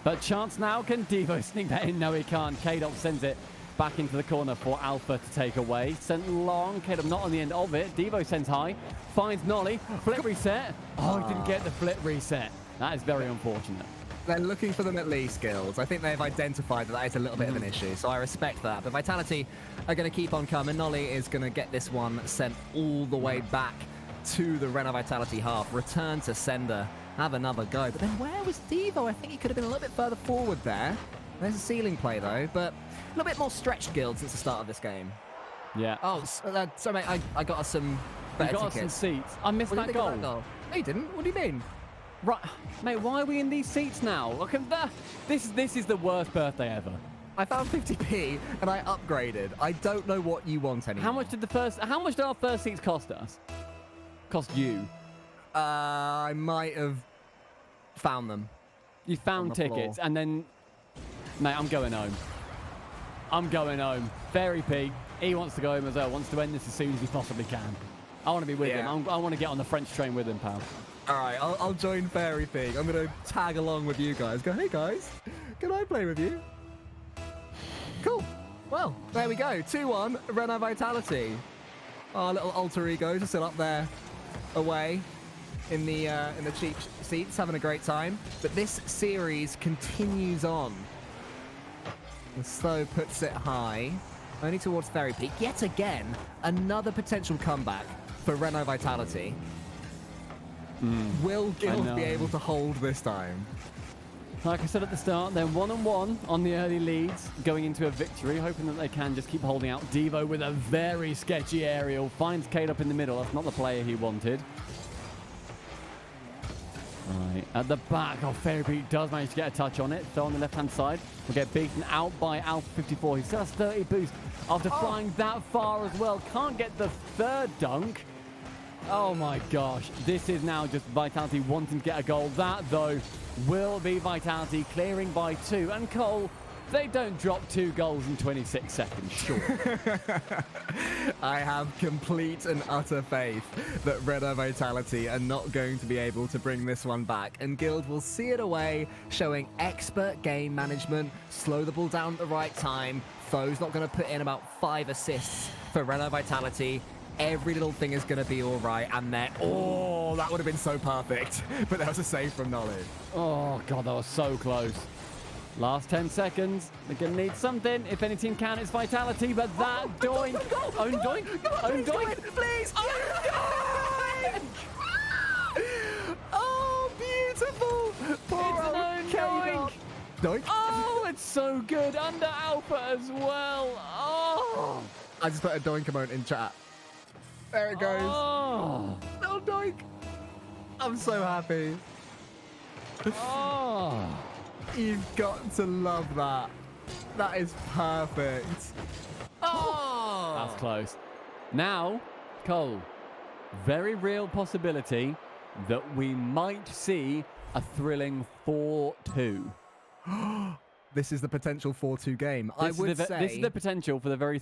But chance now, can Devo sneak that in? No, he can't. K-Dop sends it back into the corner for Alpha to take away. Sent long, K-Dop not on the end of it. Devo sends high, finds Nolly, flip reset. Oh, he didn't get the flip reset. That is very unfortunate. They're looking for them at least, Guilds. I think they've identified that is a little bit of an issue, so I respect that. But Vitality are going to keep on coming. Nolly is going to get this one sent all the way back to the Renault Vitality half. Return to sender. Have another go. But then where was Devo? I think he could have been a little bit further forward there. There's a ceiling play, though, but a little bit more stretched, Guild, since the start of this game. Yeah. Oh, sorry, mate. I got us some better got us tickets. some seats. I missed What do that you think goal. of that goal? No, you didn't. What do you mean? Right, mate, why are we in these seats now? Look at that. This is the worst birthday ever. I found 50p and I upgraded. I don't know what you want anymore. How much did our first seats cost us? Cost you? I might have Found them. You found On the tickets floor. and then, mate, I'm going home. I'm going home. Fairy P, he wants to go home as well. Wants to end this as soon as he possibly can. I want to be with him. I want to get on the French train with him, pal. All right, I'll join Fairy Pig. I'm going to tag along with you guys. Go, hey guys, can I play with you? Cool. Well, there we go. 2-1, Renault Vitality. Our little alter ego just sit up there, away in the cheap seats, having a great time. But this series continues on. And Slow puts it high, only towards Fairy Peak. Yet again, another potential comeback for Renault Vitality. Will Guild be able to hold this time? Like I said at the start, they're 1-1 on the early leads, going into a victory, hoping that they can just keep holding out. Devo with a very sketchy aerial, finds Kate up in the middle. That's not the player he wanted. Right, at the back, Fairy Peak does manage to get a touch on it. Throw on the left-hand side. Will get beaten out by Alpha 54. He still has 30 boost after flying that far as well. Can't get the third dunk. Oh my gosh, this is now just Vitality wanting to get a goal. That, though, will be Vitality clearing by 2. And Cole, they don't drop 2 goals in 26 seconds, sure. I have complete and utter faith that Renault Vitality are not going to be able to bring this one back. And Guild will see it away, showing expert game management, slow the ball down at the right time. Foe's not going to put in about 5 assists for Renault Vitality. Every little thing is going to be all right, and then, oh, that would have been so perfect. But that was a save from Nolly. Oh, God, that was so close. Last 10 seconds. They're going to need something. If any team can, it's Vitality, but that doink. Own doink. Own doink. Please. Own doink. Oh, beautiful. Poor It's an own doink. Doink. Oh, it's so good. Under Alpha as well. Oh. I just put a doink emote in chat. There it goes. Oh. Little doink. I'm so happy. Oh. You've got to love that. That is perfect. Oh! That's close. Now, Cole, very real possibility that we might see a thrilling 4-2. This is the potential 4-2 game. This is the potential for the very...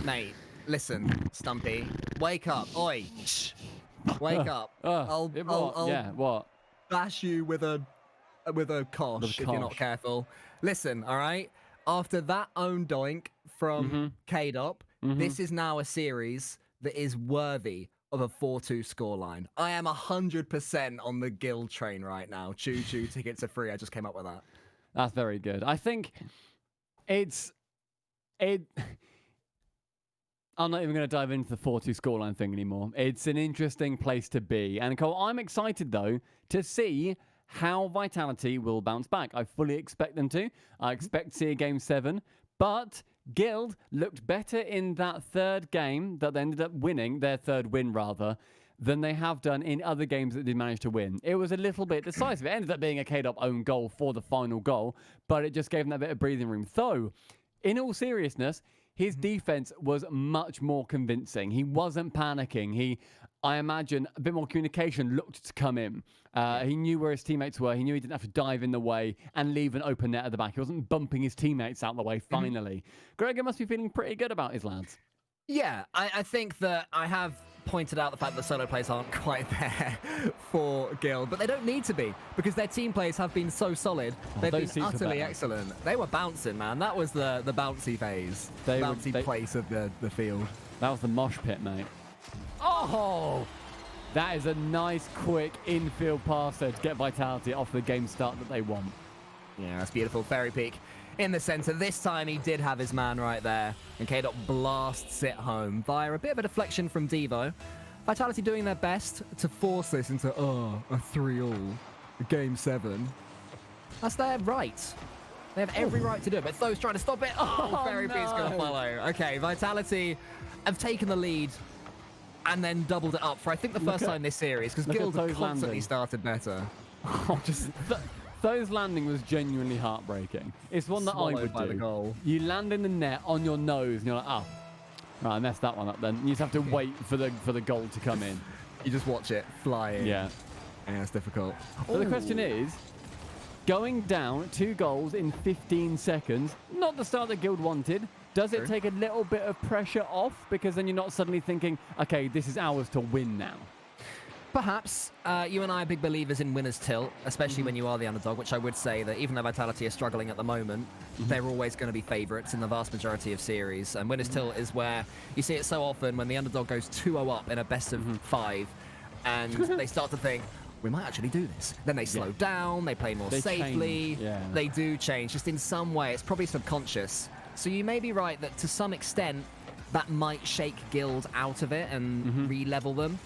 Mate, listen, Stumpy. Wake up. Oi. Shh. Wake up. I'll what? bash you with a kosh if you're not kosh. careful. Listen, all right? After that own doink from K-Dop, this is now a series that is worthy of a 4-2 scoreline. I am 100% on the Guild train right now. Choo-choo, tickets are free. I just came up with that. That's very good. I think I'm not even going to dive into the 4-2 scoreline thing anymore. It's an interesting place to be. And Cole, I'm excited, though, to see how Vitality will bounce back. I fully expect them to. I expect to see a Game 7. But Guild looked better in that third game that they ended up winning, their third win, rather, than they have done in other games that they managed to win. It was a little bit decisive. It ended up being a K-Dop own goal for the final goal, but it just gave them that bit of breathing room. Though, in all seriousness, his defense was much more convincing. He wasn't panicking. I imagine, a bit more communication looked to come in. He knew where his teammates were. He knew he didn't have to dive in the way and leave an open net at the back. He wasn't bumping his teammates out the way, finally. Gregor must be feeling pretty good about his lads. Yeah, I think that I have pointed out the fact that solo plays aren't quite there for Guild, but they don't need to be because their team plays have been so solid. They've been utterly excellent. They were bouncing, man. That was the bouncy phase, bouncy place of the field. That was the mosh pit, mate. Oh! That is a nice, quick infield passer to get Vitality off the game start that they want. Yeah, that's beautiful. Fairy Peak in the center. This time he did have his man right there. And K-Dot blasts it home via a bit of a deflection from Devo. Vitality doing their best to force this into, a 3-all, a Game 7. That's their right. They have every right to do it, but Tho's trying to stop it. Oh, Fairy Peak's going to follow. Okay, Vitality have taken the lead and then doubled it up for, I think, the first time this series, because Guild have constantly started better. Tho's landing was genuinely heartbreaking. It's one that I would by do. The goal. You land in the net on your nose, and you're like, oh, right, I messed that one up then. You just have to wait for the goal to come in. You just watch it fly in. Yeah. Yeah, it's difficult. So the question is, going down 2 goals in 15 seconds, not the start that Guild wanted, does it take a little bit of pressure off? Because then you're not suddenly thinking, okay, this is ours to win now. Perhaps. You and I are big believers in winner's tilt, especially when you are the underdog, which I would say that even though Vitality are struggling at the moment, they're always going to be favourites in the vast majority of series. And winner's tilt is where you see it so often when the underdog goes 2-0 up in a best of 5 and they start to think, we might actually do this. Then they slow down, they play more safely, they do change. Just in some way, it's probably subconscious. So you may be right that to some extent, that might shake Guild out of it and re-level them.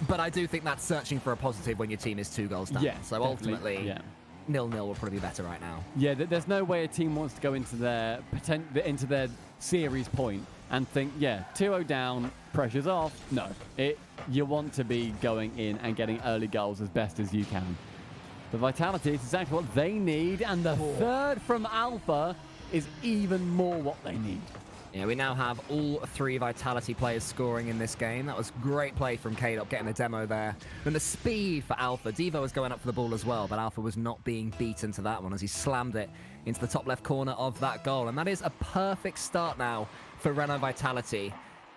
But I do think that's searching for a positive when your team is 2 goals down. Yeah, so ultimately, 0-0 will probably be better right now. Yeah, there's no way a team wants to go into their series point and think, 2-0 down, pressure's off. No, you want to be going in and getting early goals as best as you can. The Vitality is exactly what they need, and the third from Alpha is even more what they need. Yeah, we now have all 3 Vitality players scoring in this game. That was great play from K-Dop getting a demo there. And the speed for Alpha. Devo was going up for the ball as well, but Alpha was not being beaten to that one as he slammed it into the top left corner of that goal. And that is a perfect start now for Renault Vitality.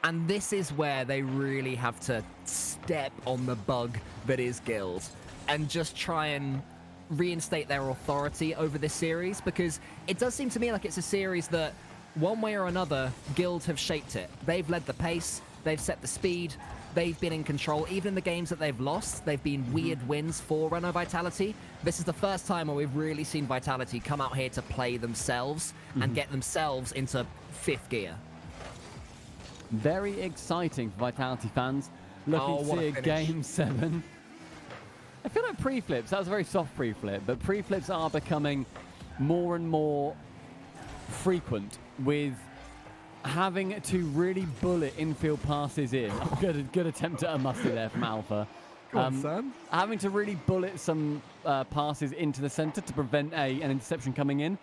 And this is where they really have to step on the bug that is Guild and just try and reinstate their authority over this series, because it does seem to me like it's a series that one way or another, Guild have shaped it. They've led the pace, they've set the speed, they've been in control. Even in the games that they've lost, they've been weird wins for Renault Vitality. This is the first time where we've really seen Vitality come out here to play themselves and get themselves into 5th gear. Very exciting for Vitality fans. Looking to see a Game 7. I feel like pre-flips, that was a very soft pre-flip, but pre-flips are becoming more and more frequent with having to really bullet infield passes in. Good attempt at a musty there from Alpha. Go on, son. Having to really bullet some passes into the center to prevent an interception coming in.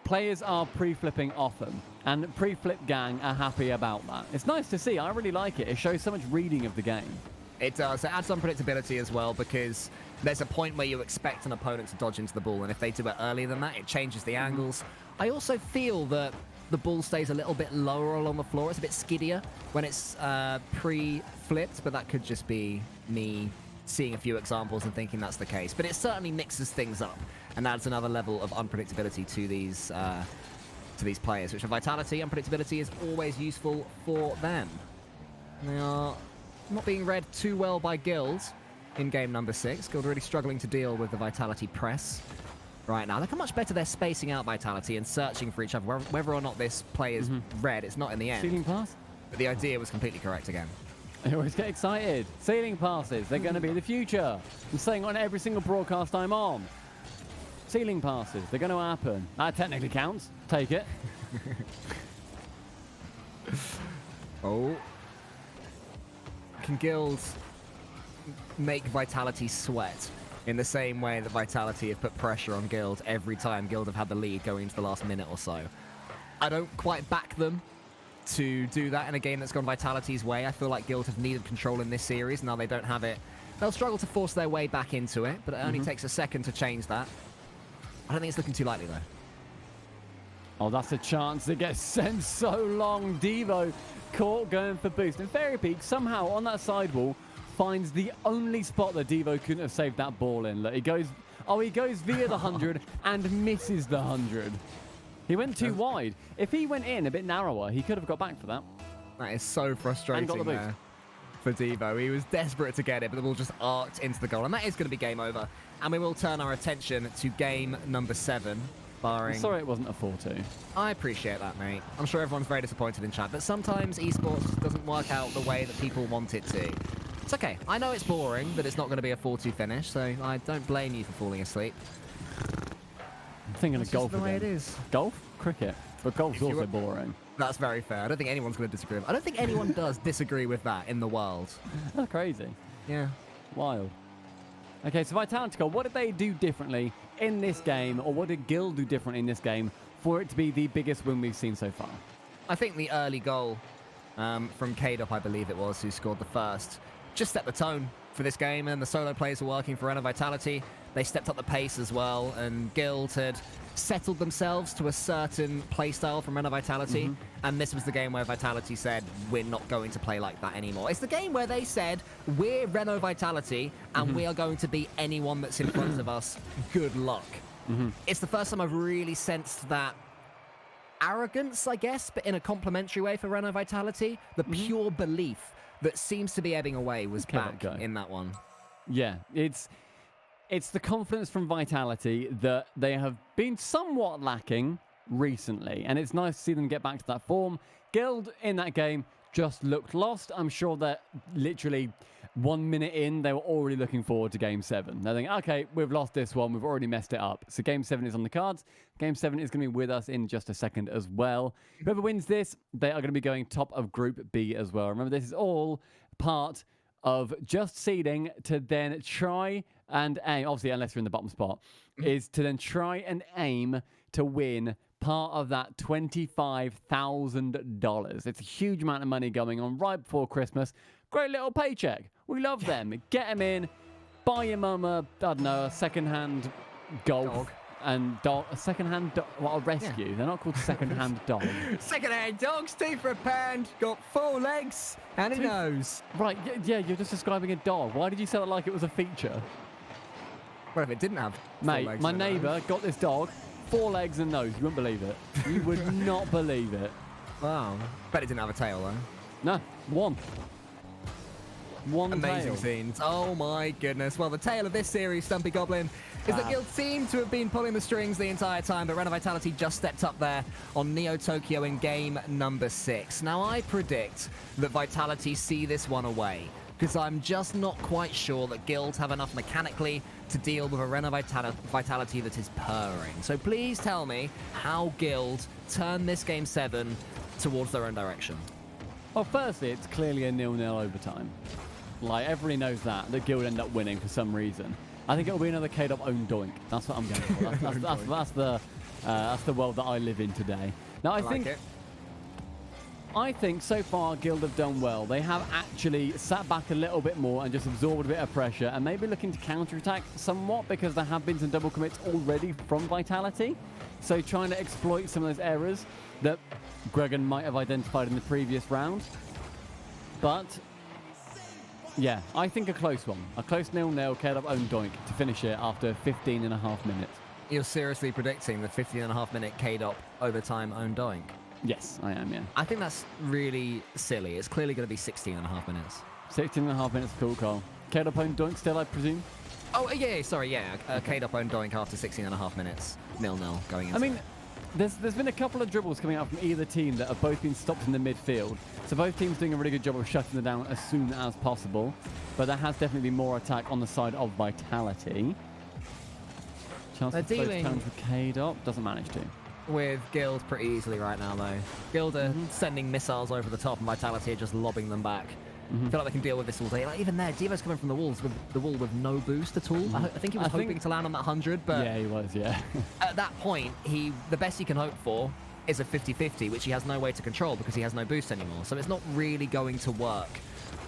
Players are pre-flipping often, and pre-flip gang are happy about that. It's nice to see. I really like it. It shows so much reading of the game. It does. It adds unpredictability as well, because there's a point where you expect an opponent to dodge into the ball, and if they do it earlier than that, it changes the angles. I also feel that the ball stays a little bit lower along the floor. It's a bit skiddier when it's pre-flipped, but that could just be me seeing a few examples and thinking that's the case. But it certainly mixes things up and adds another level of unpredictability to these players, which for Vitality, unpredictability is always useful for them. They are not being read too well by Guild in game number 6. Guild really struggling to deal with the Vitality press right now. Look how much better they're spacing out Vitality and searching for each other. Whether or not this play is read, it's not in the end. Ceiling pass? But the idea was completely correct again. I always get excited. Ceiling passes, they're going to be the future. I'm saying on every single broadcast I'm on. Ceiling passes, they're going to happen. That technically counts. Take it. Oh. Can Guild make Vitality sweat in the same way that Vitality have put pressure on Guild every time Guild have had the lead going into the last minute or so? I don't quite back them to do that in a game that's gone Vitality's way. I feel like Guild have needed control in this series. Now they don't have it. They'll struggle to force their way back into it, but it only takes a second to change that. I don't think it's looking too likely, though. Oh, that's a chance to get sent so long. Devo caught going for boost. And Fairy Peak somehow on that sidewall finds the only spot that Devo couldn't have saved that ball in. Look, he goes via the 100 and misses the 100. He went too wide. If he went in a bit narrower, he could have got back for that. That is so frustrating there for Devo. He was desperate to get it, but the ball just arced into the goal. And that is going to be game over. And we will turn our attention to game number 7. Barring... I'm sorry it wasn't a 4-2. I appreciate that, mate. I'm sure everyone's very disappointed in chat, but sometimes esports doesn't work out the way that people want it to. It's okay. I know it's boring that it's not going to be a 4-2 finish, so I don't blame you for falling asleep. I'm thinking of golf the way again. it is. Golf? Cricket. But golf's also boring. That's very fair. I don't think anyone's going to disagree with I don't think anyone does disagree with that in the world. That's crazy. Yeah. Wild. Okay, so Vitality, what did they do differently in this game, or what did Guild do differently in this game for it to be the biggest win we've seen so far? I think the early goal from K-Dop, I believe it was, who scored the first, just set the tone for this game, and the solo players were working for Renault Vitality. They stepped up the pace as well, and Guild had settled themselves to a certain playstyle from Renault Vitality, and this was the game where Vitality said, we're not going to play like that anymore. It's the game where they said, we're Renault Vitality, and we are going to beat anyone that's in front of us. Good luck. It's the first time I've really sensed that arrogance, I guess, but in a complimentary way for Renault Vitality. The pure belief that seems to be ebbing away was back in that one. Yeah, it's the confidence from Vitality that they have been somewhat lacking recently, and it's nice to see them get back to that form. Guild in that game just looked lost. I'm sure that literally 1 minute in, they were already looking forward to Game 7. They're thinking, okay, we've lost this one. We've already messed it up. So Game 7 is on the cards. Game 7 is going to be with us in just a second as well. Whoever wins this, they are going to be going top of Group B as well. Remember, this is all part of just seeding to then try and aim, obviously unless you're in the bottom spot, is to then try and aim to win part of that $25,000. It's a huge amount of money going on right before Christmas. Great little paycheck. We love them. Get them in, buy your mum a, I don't know, a second-hand golf. And dog, a second-hand dog, well, a rescue. Yeah. They're not called second-hand dog. Second-hand dogs, 2 for £1, got 4 legs and a nose. Right, yeah, you're just describing a dog. Why did you say it like it was a feature? Well, if it didn't have 4 Mate, legs my neighbour got this dog, 4 legs and a nose. You wouldn't believe it. You would not believe it. Wow. Bet it didn't have a tail, though. No, one. One Amazing tail. scenes. Oh my goodness. Well, the tale of this series, Stumpy Goblin, is that Guild seemed to have been pulling the strings the entire time, but Renault Vitality just stepped up there on Neo Tokyo in game number 6. Now, I predict that Vitality see this one away, because I'm just not quite sure that Guild have enough mechanically to deal with a Renault Vitality that is purring. So please tell me how Guild turn this game 7 towards their own direction. Well, firstly, it's clearly a 0-0 overtime. Like, everybody knows that Guild end up winning for some reason. I think it'll be another K-Dop own doink. That's what I'm going for. That's the world that I live in today. Now, I think so far Guild have done well. They have actually sat back a little bit more and just absorbed a bit of pressure and maybe looking to counterattack somewhat because there have been some double commits already from Vitality. So trying to exploit some of those errors that Gregan might have identified in the previous round. But yeah, I think a close one. A close 0-0 K-Dop own doink to finish it after 15 and a half minutes. You're seriously predicting the 15.5-minute K-Dop overtime own doink? Yes, I am, yeah. I think that's really silly. It's clearly going to be 16.5 minutes. 16.5 minutes, cool, Cole. K-Dop own doink still, I presume? Oh, yeah, sorry, yeah. K-Dop own doink after 16.5 minutes. 0-0 going into I mean, there's been a couple of dribbles coming out from either team that have both been stopped in the midfield. So both teams doing a really good job of shutting them down as soon as possible. But there has definitely been more attack on the side of Vitality. Chance to float challenge with K-Dop. Doesn't manage to. With Guild pretty easily right now, though. Guild are sending missiles over the top, and Vitality are just lobbing them back. I feel like they can deal with this all day. Like, even there, Devo's coming from the wall with no boost at all. I think he was hoping to land on that 100, but yeah, he was, yeah. at that point, the best he can hope for is a 50-50, which he has no way to control because he has no boost anymore. So it's not really going to work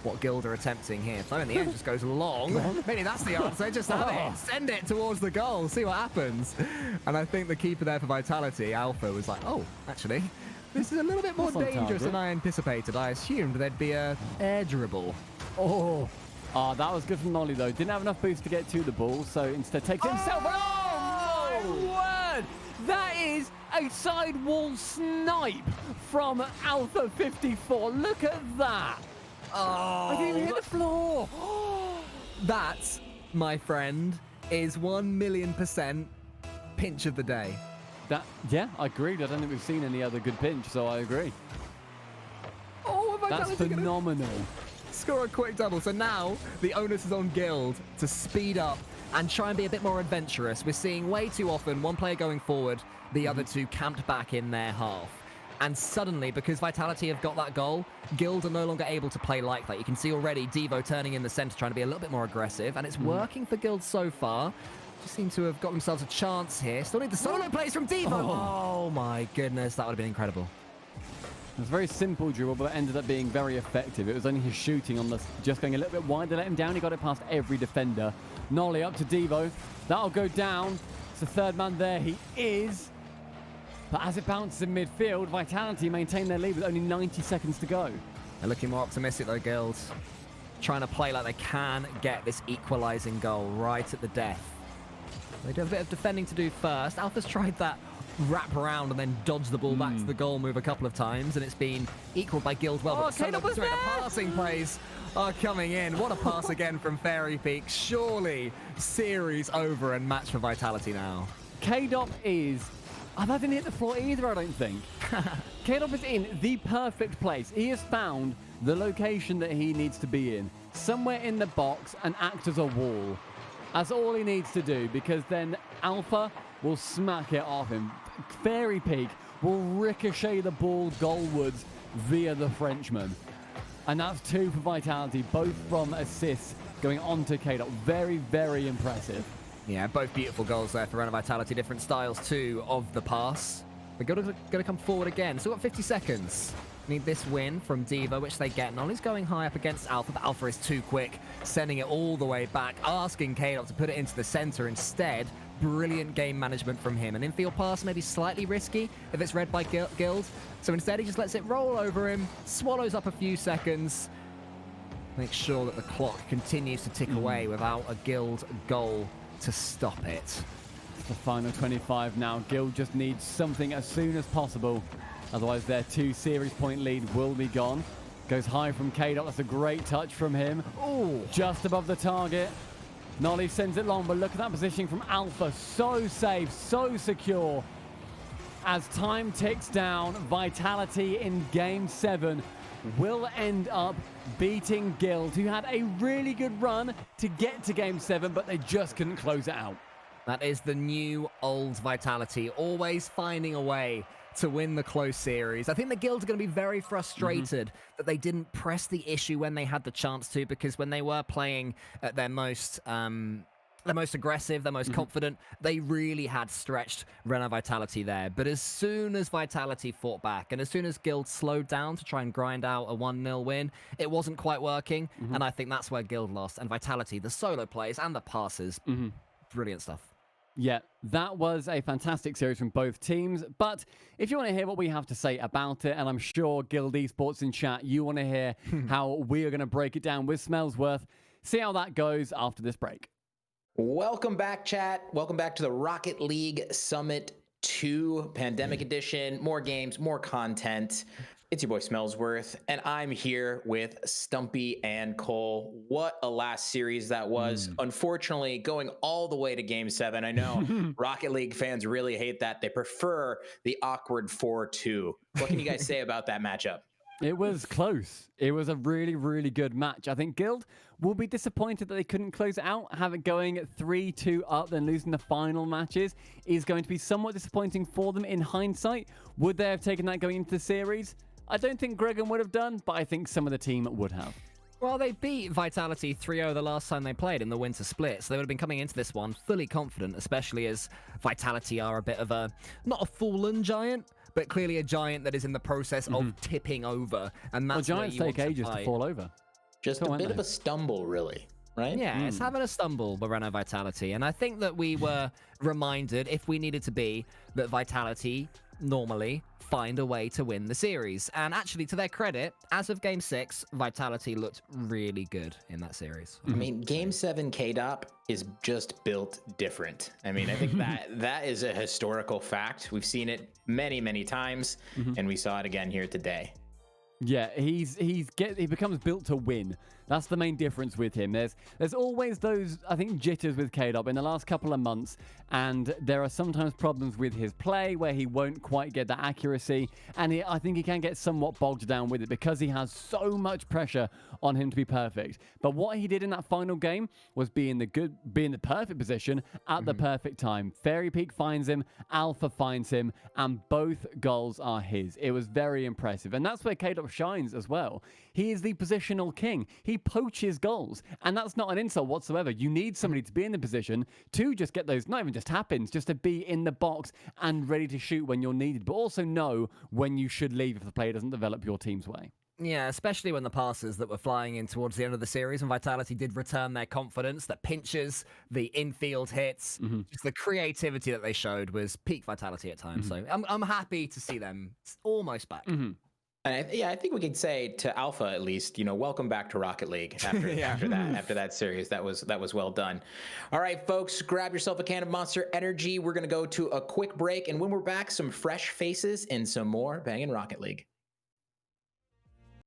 what Guild are attempting here. So in the end, just goes long. Maybe that's the answer. Just have it. Send it towards the goal. See what happens. And I think the keeper there for Vitality, Alpha, was like, oh, actually, this is a little bit more dangerous than I anticipated. I assumed there'd be a air dribble. Oh, that was good from Nolly, though. Didn't have enough boost to get to the ball, so instead takes it himself. Oh, my word! That is a sidewall snipe from Alpha 54. Look at that. Oh, I didn't even hit the floor. That, my friend, is 1,000,000% pinch of the day. Yeah, I agreed. I don't think we've seen any other good pinch, so I agree. Oh, that's phenomenal. Score a quick double. So now the onus is on Guild to speed up and try and be a bit more adventurous. We're seeing way too often one player going forward, the other two camped back in their half. And suddenly, because Vitality have got that goal, Guild are no longer able to play like that. You can see already Devo turning in the centre, trying to be a little bit more aggressive, and it's working for Guild so far. Just seem to have got themselves a chance here. Still need the solo plays from Devo. Oh my goodness, that would have been incredible. It was a very simple dribble, but it ended up being very effective. It was only his shooting on just going a little bit wide to let him down. He got it past every defender. Nolly up to Devo. That'll go down. It's the third man there. He is. But as it bounces in midfield, Vitality maintain their lead with only 90 seconds to go. They're looking more optimistic, though, Guild. Trying to play like they can get this equalising goal right at the death. They do have a bit of defending to do first. Alpha's tried that wrap around and then dodge the ball back to the goal move a couple of times, and it's been equalled by Guild well. But the passing plays are coming in. What a pass again from Fairy Peak. Surely series over and match for Vitality now. K-Dop is... Oh, that didn't hit the floor either, I don't think. K-Dop is in the perfect place. He has found the location that he needs to be in. Somewhere in the box and act as a wall. That's all he needs to do, because then Alpha will smack it off him. Fairy Peak will ricochet the ball goalwards via the Frenchman. And that's 2 for Vitality, both from assists going on to K-Dop. Very, very impressive. Yeah, both beautiful goals there for Renault Vitality. Different styles, too, of the pass. We're going to come forward again. So we've got 50 seconds. Need this win from Devo, which they get. Nolly's going high up against Alpha, but Alpha is too quick, sending it all the way back, asking K-Dop to put it into the center instead. Brilliant game management from him. An infield pass may be slightly risky if it's read by Guild. So instead, he just lets it roll over him, swallows up a few seconds, makes sure that the clock continues to tick away without a Guild goal to stop it. It's the final 25 now. Guild just needs something as soon as possible. Otherwise, their 2 series point lead will be gone. Goes high from K-Dop. That's a great touch from him. Oh, just above the target. Nolly sends it long, but look at that positioning from Alpha. So safe, so secure. As time ticks down, Vitality in Game 7 will end up beating Guild, who had a really good run to get to Game 7, but they just couldn't close it out. That is the new old Vitality, always finding a way to win the close series. I think the Guild are going to be very frustrated that they didn't press the issue when they had the chance to, because when they were playing at their most aggressive, their most confident, they really had stretched Renault Vitality there. But as soon as Vitality fought back, and as soon as Guild slowed down to try and grind out a 1-0 win, it wasn't quite working, and I think that's where Guild lost. And Vitality, the solo plays and the passes, brilliant stuff. Yeah, that was a fantastic series from both teams. But if you want to hear what we have to say about it, and I'm sure Guild Esports in chat, you want to hear how we are going to break it down with Smellsworth, see how that goes after this break. Welcome back, chat. Welcome back to the Rocket League Summit 2 Pandemic Edition. More games, more content. It's your boy Smellsworth, and I'm here with Stumpy and Cole. What a last series that was. Unfortunately, going all the way to Game 7. I know Rocket League fans really hate that. They prefer the awkward 4-2. What can you guys say about that matchup? It was close. It was a really, really good match. I think Guild will be disappointed that they couldn't close it out. Have it going 3-2 up, then losing the final matches is going to be somewhat disappointing for them in hindsight. Would they have taken that going into the series? I don't think Gregan would have done, but I think some of the team would have. Well, they beat Vitality 3-0 the last time they played in the winter split, so they would have been coming into this one fully confident, especially as Vitality are a bit of a, not a fallen giant, but clearly a giant that is in the process of tipping over. And that's well, giants take ages to fall over. Just a bit of a stumble, really, right? Yeah, it's having a stumble with Renault Vitality. And I think that we were reminded, if we needed to be, that Vitality normally find a way to win the series. And actually, to their credit, as of Game 6, Vitality looked really good in that series. I mean, Game 7 KDOP is just built different. I mean, I think that is a historical fact. We've seen it many, many times, and we saw it again here today. Yeah, he becomes built to win. That's the main difference with him. There's always those, I think, jitters with KDOP in the last couple of months, and there are sometimes problems with his play where he won't quite get that accuracy, and I think he can get somewhat bogged down with it because he has so much pressure on him to be perfect. But what he did in that final game was be in the perfect position at the perfect time. Fairy Peak finds him, Alpha finds him, and both goals are his. It was very impressive, and that's where KDOP shines as well. He is the positional king. He poaches goals, and that's not an insult whatsoever. You need somebody to be in the position to just get those, not even just tap-ins, just to be in the box and ready to shoot when you're needed, but also know when you should leave if the player doesn't develop your team's way. Yeah, especially when the passes that were flying in towards the end of the series and Vitality did return their confidence, the pinches, the infield hits, just the creativity that they showed was peak Vitality at times. So I'm happy to see them almost back. And I think we could say to Alpha at least, welcome back to Rocket League after that series. That was well done. All right, folks, grab yourself a can of Monster Energy. We're gonna go to a quick break, and when we're back, some fresh faces and some more Bangin' Rocket League.